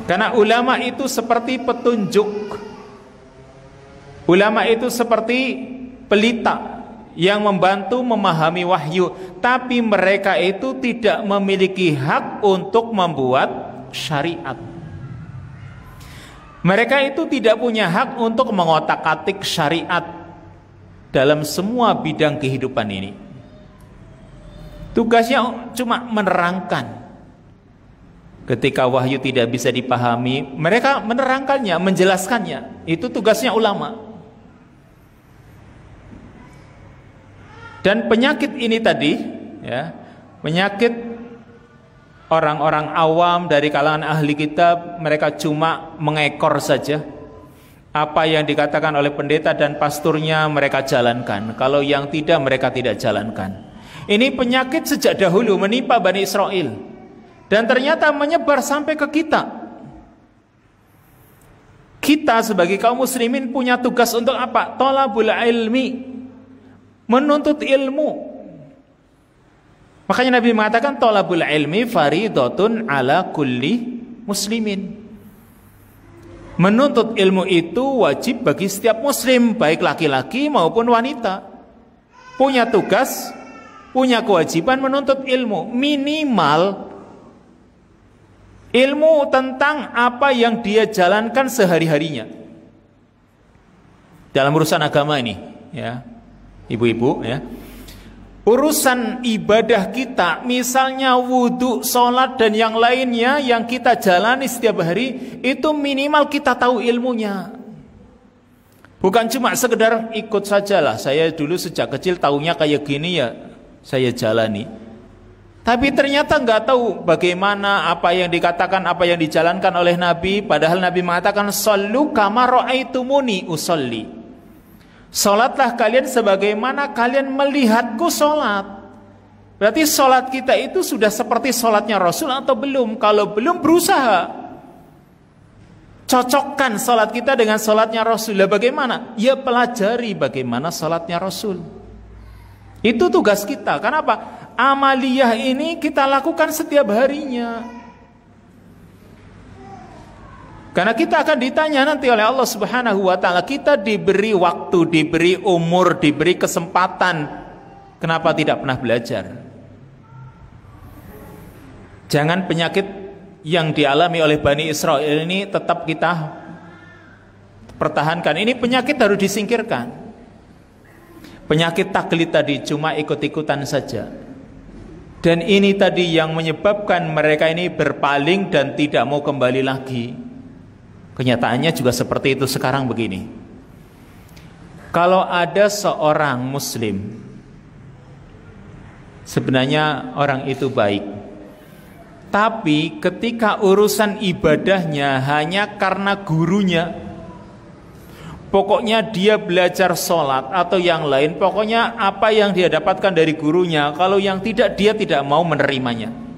Karena ulama itu seperti petunjuk, ulama itu seperti pelita yang membantu memahami wahyu, tapi mereka itu tidak memiliki hak untuk membuat syariat. Mereka itu tidak punya hak untuk mengotak-atik syariat dalam semua bidang kehidupan ini. Tugasnya cuma menerangkan. Ketika wahyu tidak bisa dipahami, mereka menerangkannya, menjelaskannya. Itu tugasnya ulama. Dan penyakit ini tadi, ya, penyakit orang-orang awam dari kalangan ahli kitab, mereka cuma mengekor saja. Apa yang dikatakan oleh pendeta dan pasturnya mereka jalankan. Kalau yang tidak, mereka tidak jalankan. Ini penyakit sejak dahulu menimpa Bani Israel. Dan ternyata menyebar sampai ke kita. Kita sebagai kaum muslimin punya tugas untuk apa? Thalabul ilmi, menuntut ilmu. Makanya Nabi mengatakan thalabul ilmi faridatun ala kulli muslimin. Menuntut ilmu itu wajib bagi setiap muslim, baik laki-laki maupun wanita. Punya tugas, punya kewajiban menuntut ilmu. Minimal ilmu tentang apa yang dia jalankan sehari-harinya dalam urusan agama ini, ya, ibu-ibu, ya. Urusan ibadah kita, misalnya wudhu, sholat, dan yang lainnya yang kita jalani setiap hari, itu minimal kita tahu ilmunya. Bukan cuma sekedar ikut sajalah, saya dulu sejak kecil taunya kayak gini ya, saya jalani. Tapi ternyata nggak tahu bagaimana apa yang dikatakan, apa yang dijalankan oleh Nabi. Padahal Nabi mengatakan, "Shallu kama ra'aitumuni usolli." Sholatlah kalian sebagaimana kalian melihatku sholat. Berarti sholat kita itu sudah seperti sholatnya Rasul atau belum? Kalau belum, berusaha cocokkan sholat kita dengan sholatnya Rasul. Lah bagaimana? Ya pelajari bagaimana sholatnya Rasul. Itu tugas kita. Kenapa? Amaliyah ini kita lakukan setiap harinya. Karena kita akan ditanya nanti oleh Allah Subhanahu wa ta'ala. Kita diberi waktu, diberi umur, diberi kesempatan, kenapa tidak pernah belajar? Jangan penyakit yang dialami oleh Bani Israel ini tetap kita pertahankan. Ini penyakit harus disingkirkan. Penyakit taklid tadi cuma ikut-ikutan saja. Dan ini tadi yang menyebabkan mereka ini berpaling dan tidak mau kembali lagi. Kenyataannya juga seperti itu sekarang begini. Kalau ada seorang muslim, sebenarnya orang itu baik, tapi ketika urusan ibadahnya hanya karena gurunya, pokoknya dia belajar sholat atau yang lain, pokoknya apa yang dia dapatkan dari gurunya, kalau yang tidak, dia tidak mau menerimanya.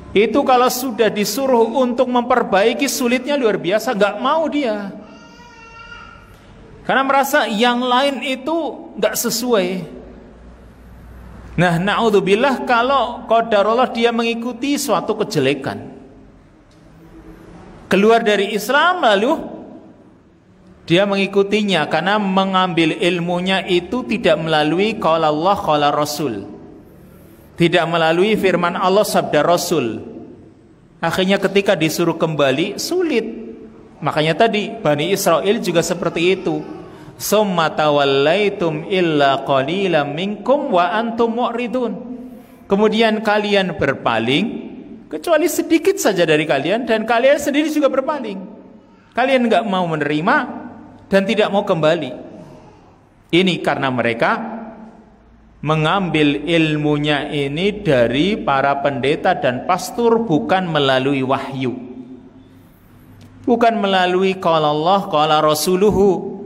Itu kalau sudah disuruh untuk memperbaiki, sulitnya luar biasa, gak mau dia. Karena merasa yang lain itu gak sesuai. Nah, na'udzubillah kalau qadarullah dia mengikuti suatu kejelekan, keluar dari Islam, lalu dia mengikutinya karena mengambil ilmunya itu tidak melalui qala Allah qala Rasul, tidak melalui firman Allah sabda Rasul. Akhirnya ketika disuruh kembali sulit. Makanya tadi Bani Israel juga seperti itu. Summa tawallaitum illa qalilan minkum wa antum mu'ridun. Kemudian kalian berpaling, kecuali sedikit saja dari kalian, dan kalian sendiri juga berpaling. Kalian enggak mau menerima dan tidak mau kembali. Ini karena mereka mengambil ilmunya ini dari para pendeta dan pastor, bukan melalui wahyu, bukan melalui qala Allah qala rasuluhu,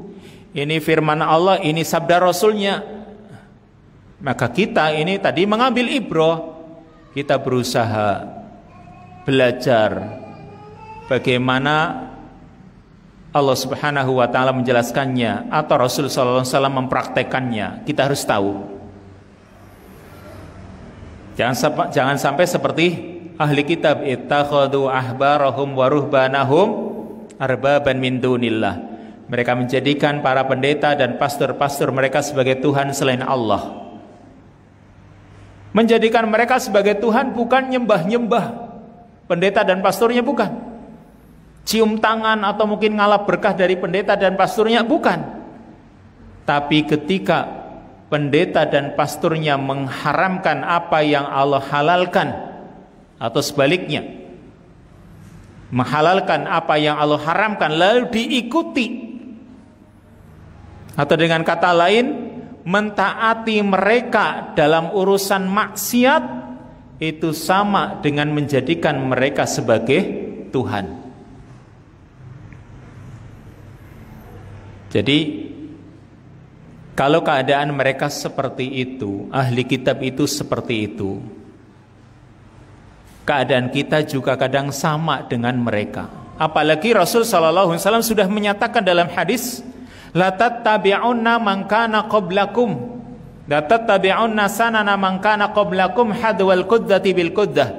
ini firman Allah, ini sabda Rasulnya. Maka kita ini tadi mengambil ibrah, kita berusaha belajar bagaimana Allah Subhanahu wa ta'ala menjelaskannya atau Rasul sallallahu alaihi wasallam mempraktekannya. Kita harus tahu. Jangan sampai seperti ahli kitab, ittakhadhu ahbarahum wa ruhbanahum arbaban min dunillah. Mereka menjadikan para pendeta dan pastor-pastor mereka sebagai Tuhan selain Allah. Menjadikan mereka sebagai Tuhan, bukan nyembah-nyembah pendeta dan pastornya, bukan. Cium tangan atau mungkin ngalap berkah dari pendeta dan pastornya, bukan. Tapi ketika pendeta dan pastornya mengharamkan apa yang Allah halalkan, atau sebaliknya, menghalalkan apa yang Allah haramkan lalu diikuti, atau dengan kata lain mentaati mereka dalam urusan maksiat, itu sama dengan menjadikan mereka sebagai Tuhan. Jadi kalau keadaan mereka seperti itu, ahli kitab itu seperti itu, keadaan kita juga kadang sama dengan mereka. Apalagi Rasul sallallahu alaihi wasallam sudah menyatakan dalam hadis, la tattabi'unna man kana qablakum, la tattabi'unna sanana man kana qablakum hadwal qudzati bil quddah,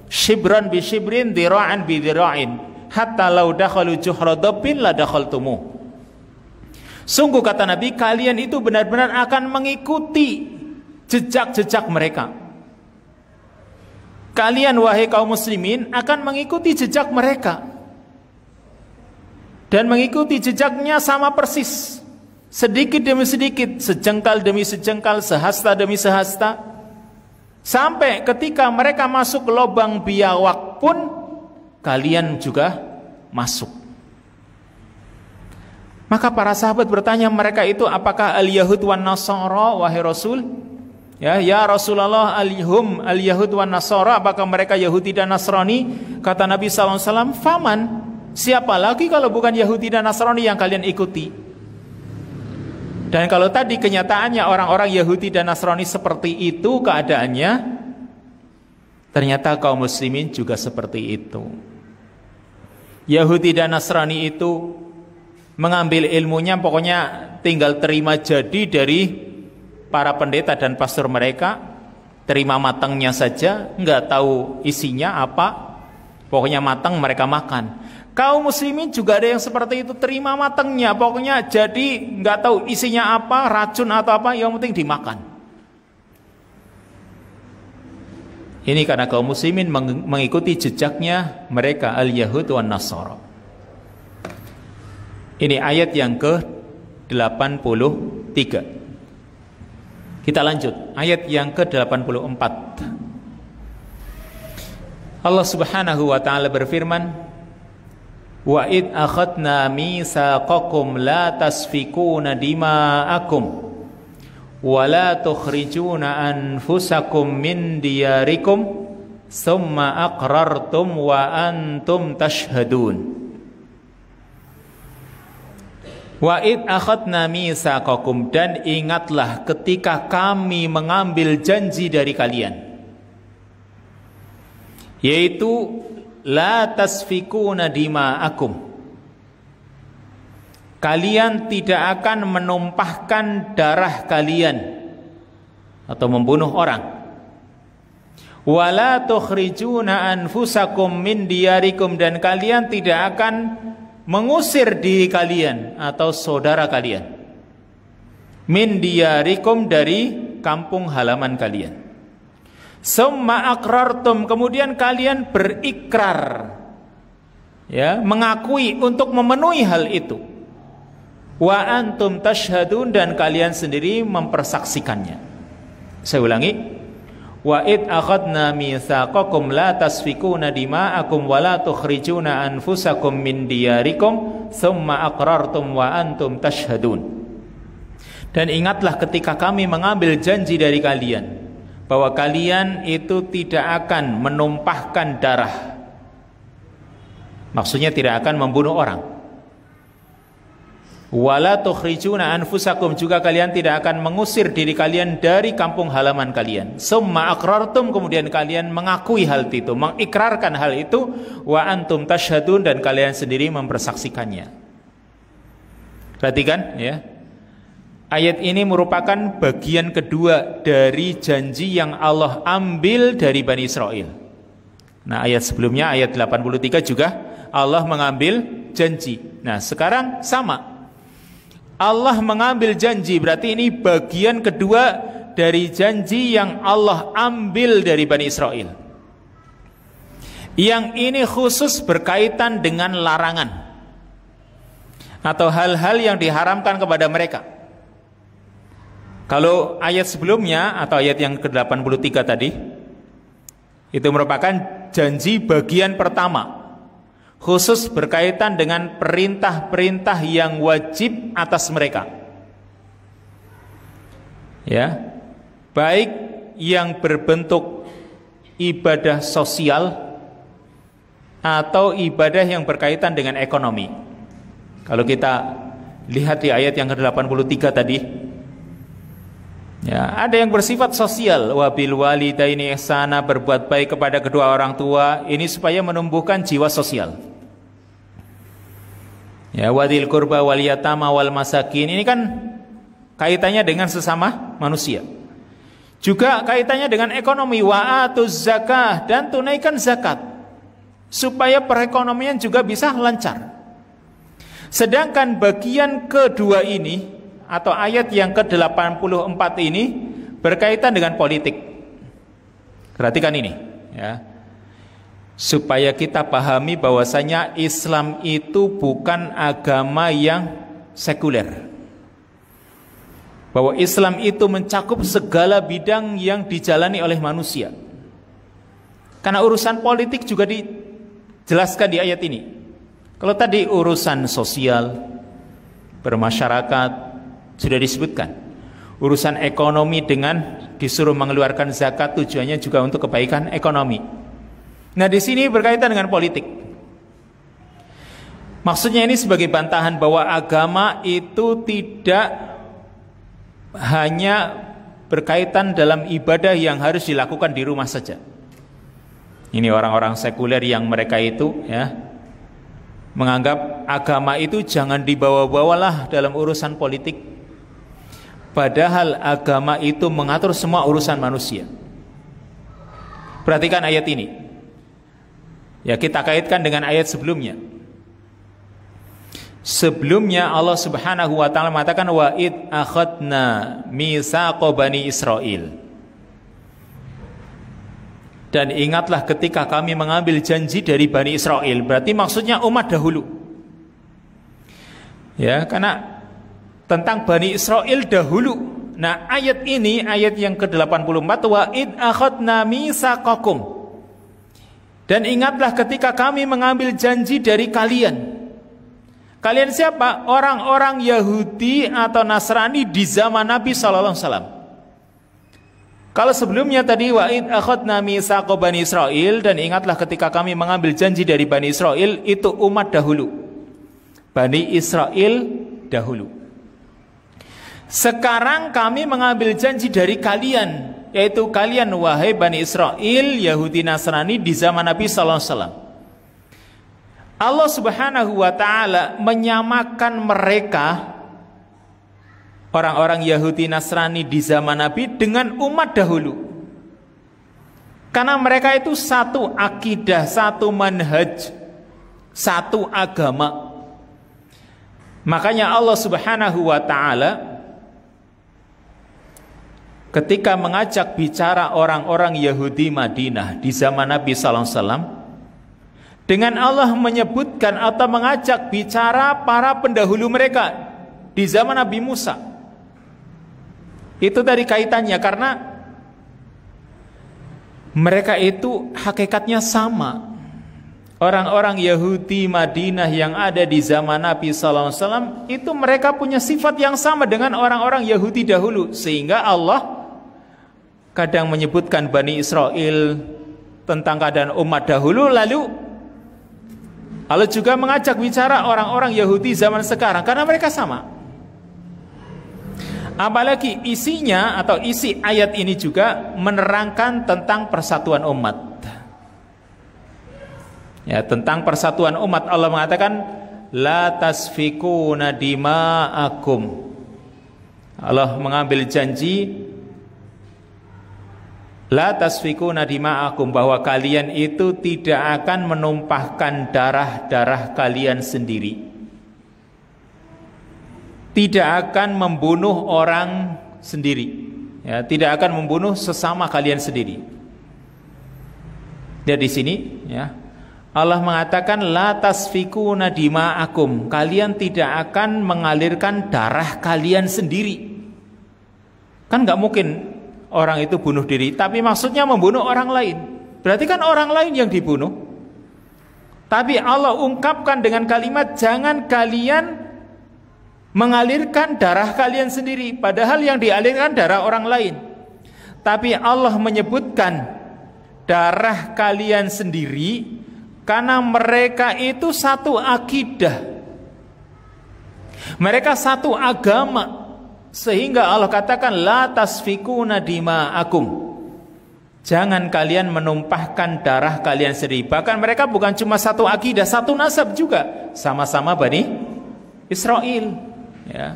shibran bi shibrin, dira'an bi dira'in, hatta law dakhalu juhra dabbin la dakhaltumuh. Sungguh kata Nabi, kalian itu benar-benar akan mengikuti jejak-jejak mereka. Kalian wahai kaum muslimin akan mengikuti jejak mereka, dan mengikuti jejaknya sama persis, sedikit demi sedikit, sejengkal demi sejengkal, sehasta demi sehasta, sampai ketika mereka masuk lubang biawak pun kalian juga masuk. Maka para sahabat bertanya, mereka itu apakah al-Yahud wan Nasara wahai Rasul? Ya Rasulullah, al-Yahud wan Nasara, apakah mereka Yahudi dan Nasrani? Kata Nabi sallallahu alaihi wasallam, faman, siapa lagi kalau bukan Yahudi dan Nasrani yang kalian ikuti? Dan kalau tadi kenyataannya orang-orang Yahudi dan Nasrani seperti itu keadaannya, ternyata kaum muslimin juga seperti itu. Yahudi dan Nasrani itu mengambil ilmunya pokoknya tinggal terima jadi dari para pendeta dan pastor mereka, terima matangnya saja, nggak tahu isinya apa, pokoknya matang mereka makan. Kaum muslimin juga ada yang seperti itu, terima matangnya, pokoknya jadi nggak tahu isinya apa, racun atau apa, yang penting dimakan. Ini karena kaum muslimin mengikuti jejaknya mereka al-Yahud wan Nasara. Ini ayat yang ke-83. Kita lanjut, ayat yang ke-84. Allah Subhanahu wa taala berfirman, wa id akhadna mitsaqakum la tasfikuna dima'akum wa la tukhrijuna anfusakum min diyarikum thumma aqrartum wa antum tashhadun. Wa id akhadna mitsaqakum, dan ingatlah ketika kami mengambil janji dari kalian, yaitu la tasfikuna dima'akum, kalian tidak akan menumpahkan darah kalian atau membunuh orang. Wala tukhrijuna anfusakum min diyarikum, dan kalian tidak akan mengusir diri kalian atau saudara kalian min diyarikum, dari kampung halaman kalian. Summa aqrartum, kemudian kalian berikrar, ya, mengakui untuk memenuhi hal itu. Wa antum tashhadun, dan kalian sendiri mempersaksikannya. Saya ulangi, wa id akhadna mitsaqakum la tasfikuna dima'akum wa la tukhrijuna anfusakum min diyarikum thumma aqrartum wa antum tashhadun. Dan ingatlah ketika kami mengambil janji dari kalian bahwa kalian itu tidak akan menumpahkan darah, maksudnya tidak akan membunuh orang. Wala tukhrijuna anfusakum, juga kalian tidak akan mengusir diri kalian dari kampung halaman kalian. Summa aqrartum, kemudian kalian mengakui hal itu, mengikrarkan hal itu. Wa antum tashhadun, dan kalian sendiri mempersaksikannya. Perhatikan ya, ayat ini merupakan bagian kedua dari janji yang Allah ambil dari Bani Israel. Nah, ayat sebelumnya, ayat 83 juga Allah mengambil janji. Nah, sekarang sama, Allah mengambil janji, berarti ini bagian kedua dari janji yang Allah ambil dari Bani Israel. Yang ini khusus berkaitan dengan larangan atau hal-hal yang diharamkan kepada mereka. Kalau ayat sebelumnya atau ayat yang ke-83 tadi, itu merupakan janji bagian pertama, khusus berkaitan dengan perintah-perintah yang wajib atas mereka. Ya, baik yang berbentuk ibadah sosial atau ibadah yang berkaitan dengan ekonomi. Kalau kita lihat di ayat yang ke-83 tadi, ya, ada yang bersifat sosial, wabil walidaini ihsana, berbuat baik kepada kedua orang tua, ini supaya menumbuhkan jiwa sosial. Ya, wadil qurba wal yatama wal masakin, ini kan kaitannya dengan sesama manusia. Juga kaitannya dengan ekonomi, wa atuz zakah, dan tunaikan zakat supaya perekonomian juga bisa lancar. Sedangkan bagian kedua ini atau ayat yang ke-84 ini berkaitan dengan politik. Perhatikan ini, ya. Supaya kita pahami bahwasanya Islam itu bukan agama yang sekuler. Bahwa Islam itu mencakup segala bidang yang dijalani oleh manusia. Karena urusan politik juga dijelaskan di ayat ini. Kalau tadi urusan sosial, bermasyarakat sudah disebutkan. Urusan ekonomi dengan disuruh mengeluarkan zakat tujuannya juga untuk kebaikan ekonomi. Nah, di sini berkaitan dengan politik. Maksudnya ini sebagai bantahan bahwa agama itu tidak hanya berkaitan dalam ibadah yang harus dilakukan di rumah saja. Ini orang-orang sekuler yang mereka itu, ya, menganggap agama itu jangan dibawa-bawalah dalam urusan politik. Padahal agama itu mengatur semua urusan manusia. Perhatikan ayat ini. Ya, kita kaitkan dengan ayat sebelumnya. Sebelumnya Allah Subhanahu wa taala mengatakan wa id akhadna mitsaqa bani Israil. Dan ingatlah ketika kami mengambil janji dari Bani Israel. Berarti maksudnya umat dahulu. Ya, karena tentang Bani Israel dahulu. Nah, ayat ini, ayat yang ke-84, wa id akhadna mitsaqakum. Dan ingatlah ketika kami mengambil janji dari kalian. Kalian siapa? Orang-orang Yahudi atau Nasrani di zaman Nabi sallallahu alaihi wasallam. Kalau sebelumnya tadi wa'id akhadna mitsaqa bani Israil, dan ingatlah ketika kami mengambil janji dari Bani Israil, itu umat dahulu. Bani Israil dahulu. Sekarang kami mengambil janji dari kalian, yaitu kalian wahai Bani Israil, Yahudi Nasrani di zaman Nabi sallallahu alaihi wasallam. Allah Subhanahu wa taala menyamakan mereka, orang-orang Yahudi Nasrani di zaman Nabi, dengan umat dahulu. Karena mereka itu satu akidah, satu manhaj, satu agama. Makanya Allah Subhanahu wa taala ketika mengajak bicara orang-orang Yahudi Madinah di zaman Nabi sallallahu alaihi wasallam, dengan Allah menyebutkan atau mengajak bicara para pendahulu mereka di zaman Nabi Musa. Itu dari kaitannya karena mereka itu hakikatnya sama. Orang-orang Yahudi Madinah yang ada di zaman Nabi sallallahu alaihi wasallam itu mereka punya sifat yang sama dengan orang-orang Yahudi dahulu, sehingga Allah kadang menyebutkan Bani Israel tentang keadaan umat dahulu, lalu Allah juga mengajak bicara orang-orang Yahudi zaman sekarang karena mereka sama. Apalagi isinya atau isi ayat ini juga menerangkan tentang persatuan umat. Ya, tentang persatuan umat Allah mengatakan la tasfikuna dima'akum. Allah mengambil janji la tasfikuna dima'akum, bahwa kalian itu tidak akan menumpahkan darah-darah kalian sendiri, tidak akan membunuh orang sendiri, ya, tidak akan membunuh sesama kalian sendiri. Dan di sini, ya, Allah mengatakan la tasfikuna dima'akum, kalian tidak akan mengalirkan darah kalian sendiri. Kan nggak mungkin orang itu bunuh diri, tapi maksudnya membunuh orang lain. Berarti kan orang lain yang dibunuh. Tapi Allah ungkapkan dengan kalimat, jangan kalian mengalirkan darah kalian sendiri, padahal yang dialirkan darah orang lain. Tapi Allah menyebutkan darah kalian sendiri karena mereka itu satu akidah, mereka satu agama, sehingga Allah katakan la tasfikuna dima'akum, jangan kalian menumpahkan darah kalian sendiri. Bahkan mereka bukan cuma satu akidah, satu nasab juga, sama-sama Bani Israel, ya.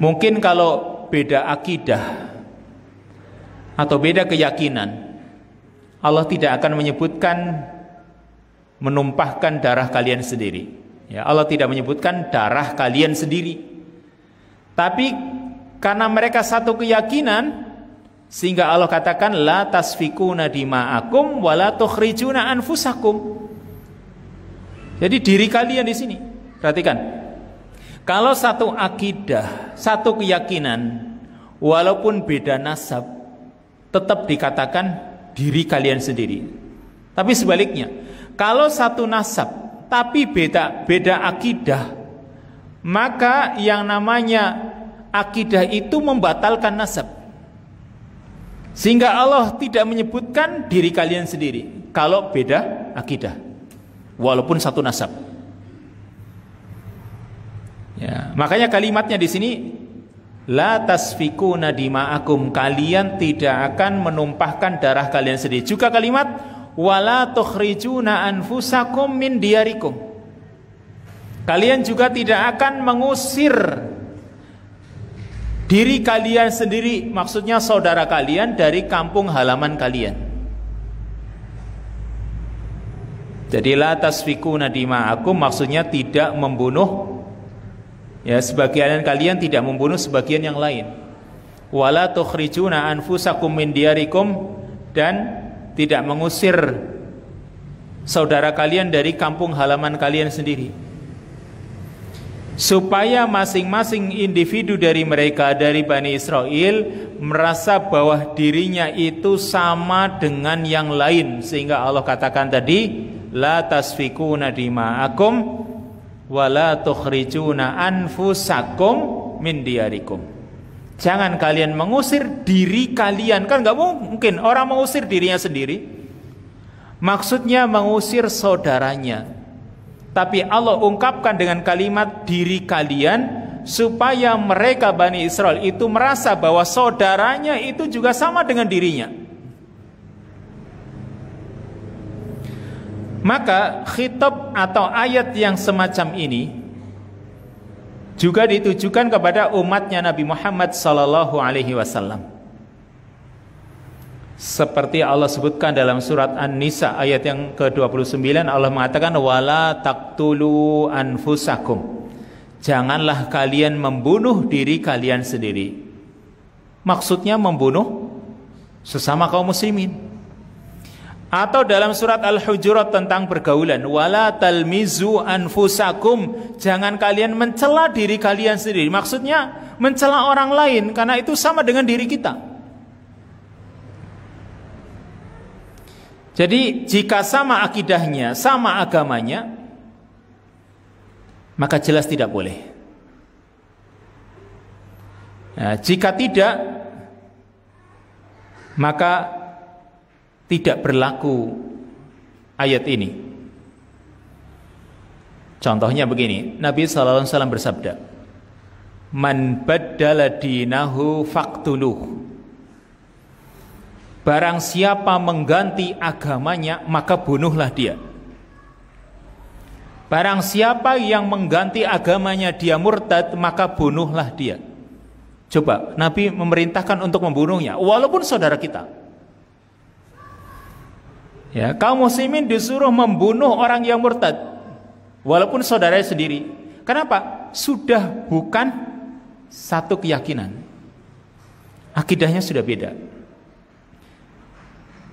Mungkin kalau beda akidah atau beda keyakinan, Allah tidak akan menyebutkan menumpahkan darah kalian sendiri, ya. Allah tidak menyebutkan darah kalian sendiri. Tapi karena mereka satu keyakinan, sehingga Allah katakan la tasfikuna dima'akum wa la tukhrijuna anfusakum. Jadi diri kalian di sini. Perhatikan. Kalau satu akidah, satu keyakinan, walaupun beda nasab, tetap dikatakan diri kalian sendiri. Tapi sebaliknya, kalau satu nasab tapi beda akidah, maka yang namanya akidah itu membatalkan nasab. Sehingga Allah tidak menyebutkan diri kalian sendiri kalau beda akidah, walaupun satu nasab. Ya, makanya kalimatnya di sini la tasfikuna dima'akum, kalian tidak akan menumpahkan darah kalian sendiri. Juga kalimat wala tukhrijuna anfusakum min diyarikum, kalian juga tidak akan mengusir diri kalian sendiri, maksudnya saudara kalian, dari kampung halaman kalian. Jadi la tasfikuna dima'akum maksudnya tidak membunuh, ya, sebagian kalian tidak membunuh sebagian yang lain. Wala tukhrijuna anfusakum min diyarikum, dan tidak mengusir saudara kalian dari kampung halaman kalian sendiri. Supaya masing-masing individu dari mereka, dari Bani Israel, merasa bahwa dirinya itu sama dengan yang lain. Sehingga Allah katakan tadi la tasfikuna dima'akum wa la tukhrijuna anfusakum min diyarikum, jangan kalian mengusir diri kalian. Kan gak mungkin orang mengusir dirinya sendiri, maksudnya mengusir saudaranya. Tapi Allah ungkapkan dengan kalimat diri kalian, supaya mereka Bani Israel itu merasa bahwa saudaranya itu juga sama dengan dirinya. Maka khitab atau ayat yang semacam ini juga ditujukan kepada umatnya Nabi Muhammad SAW. Seperti Allah sebutkan dalam surat An-Nisa ayat yang ke-29, Allah mengatakan wala taqtulu anfusakum, janganlah kalian membunuh diri kalian sendiri. Maksudnya membunuh sesama kaum muslimin. Atau dalam surat Al-Hujurat tentang pergaulan, wala talmizu anfusakum, jangan kalian mencela diri kalian sendiri. Maksudnya mencela orang lain, karena itu sama dengan diri kita. Jadi jika sama akidahnya, sama agamanya, maka jelas tidak boleh. Nah, jika tidak, maka tidak berlaku ayat ini. Contohnya begini, Nabi SAW bersabda, man baddala dinahu faqtuluh, barang siapa mengganti agamanya, maka bunuhlah dia. Barang siapa yang mengganti agamanya, dia murtad, maka bunuhlah dia. Coba, Nabi memerintahkan untuk membunuhnya, walaupun saudara kita. Ya, kaum muslimin disuruh membunuh orang yang murtad, walaupun saudaranya sendiri. Kenapa? Sudah bukan satu keyakinan, akidahnya sudah beda.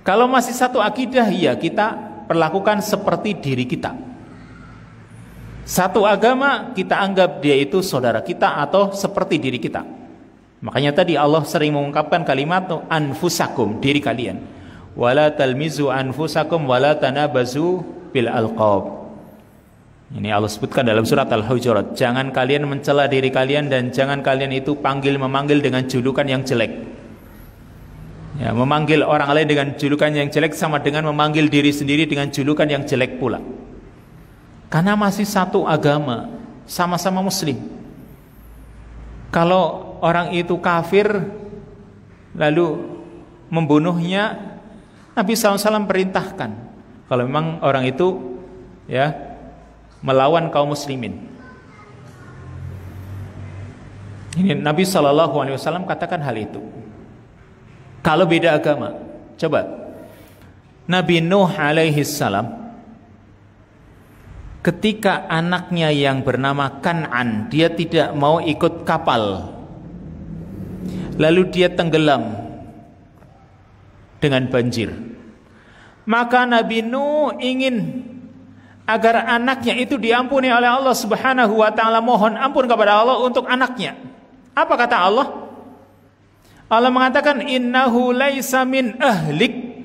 Kalau masih satu akidah, ya kita perlakukan seperti diri kita. Satu agama, kita anggap dia itu saudara kita atau seperti diri kita. Makanya tadi Allah sering mengungkapkan kalimat anfusakum, diri kalian. wala talmizu anfusakum wala tanabazu bil alqab. Ini Allah sebutkan dalam surat Al-Hujurat, jangan kalian mencela diri kalian dan jangan kalian itu memanggil dengan julukan yang jelek. Ya, memanggil orang lain dengan julukan yang jelek sama dengan memanggil diri sendiri dengan julukan yang jelek pula. Karena masih satu agama, sama-sama muslim. Kalau orang itu kafir lalu membunuhnya, Nabi SAW perintahkan kalau memang orang itu ya melawan kaum muslimin. Ini Nabi SAW katakan hal itu. Kalau beda agama, coba Nabi Nuh alaihi salam ketika anaknya yang bernama Kan'an, dia tidak mau ikut kapal, lalu dia tenggelam dengan banjir. Maka Nabi Nuh ingin agar anaknya itu diampuni oleh Allah Subhanahu wa taala, mohon ampun kepada Allah untuk anaknya. Apa kata Allah? Allah mengatakan innahu laisa min ahlik.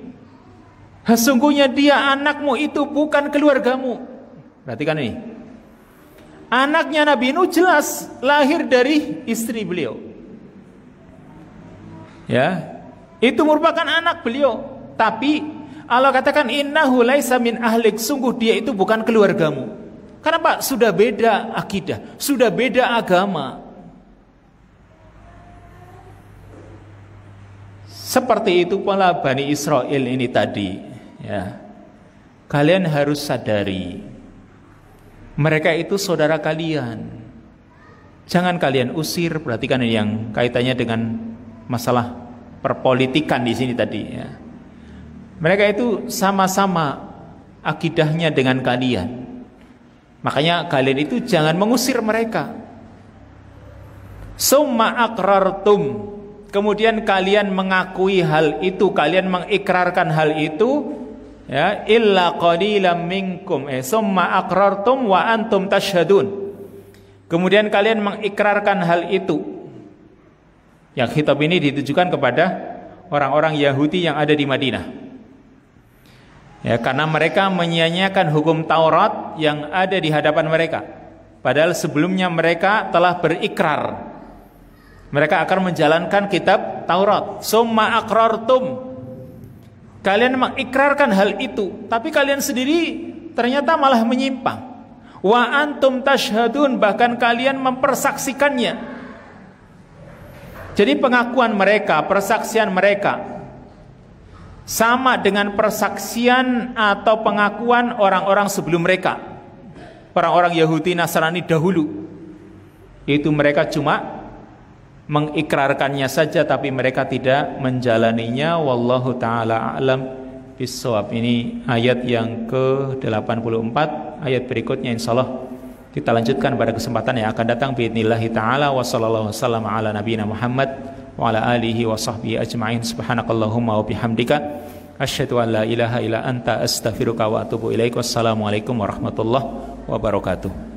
Sesungguhnya dia anakmu itu bukan keluargamu. Perhatikan ini. Anaknya Nabi Nuh jelas lahir dari istri beliau. Ya, itu merupakan anak beliau, tapi Allah katakan innahu laisa min ahlik, sungguh dia itu bukan keluargamu. Kenapa? Sudah beda akidah, sudah beda agama. Seperti itu pula Bani Israel ini tadi, ya. Kalian harus sadari, mereka itu saudara kalian. Jangan kalian usir. Perhatikan ini yang kaitannya dengan masalah perpolitikan di sini tadi, ya. Mereka itu sama-sama akidahnya dengan kalian. Makanya kalian itu jangan mengusir mereka. Summa aqrartum, kemudian kalian mengakui hal itu, kalian mengikrarkan hal itu, ya, illa qalilam minkum. Summa aqrartum wa antum tashhadun. Kemudian kalian mengikrarkan hal itu. Yang khitab ini ditujukan kepada orang-orang Yahudi yang ada di Madinah. Ya, karena mereka menyia-nyiakan hukum Taurat yang ada di hadapan mereka. Padahal sebelumnya mereka telah berikrar mereka akan menjalankan kitab Taurat. Summa aqrartum, kalian mengikrarkan hal itu, tapi kalian sendiri ternyata malah menyimpang. Wa antum tashhadun, bahkan kalian mempersaksikannya. Jadi pengakuan mereka, persaksian mereka sama dengan persaksian atau pengakuan orang-orang sebelum mereka, orang-orang Yahudi Nasrani dahulu. Itu mereka cuma mengikrarkannya saja, tapi mereka tidak menjalaninya. Wallahu ta'ala a'lam bissawab. Ini ayat yang ke-84. Ayat berikutnya insyaallah kita lanjutkan pada kesempatan yang akan datang biidznillah ta'ala. Wa sallallahu wasallam ala nabiyina Muhammad wa ala alihi wa sahbihi ajma'in. Subhanakallahumma wa bihamdika asyhadu an la ilaha illa anta astaghfiruka wa atubu ilaik. Wassalamualaikum warahmatullahi wabarakatuh.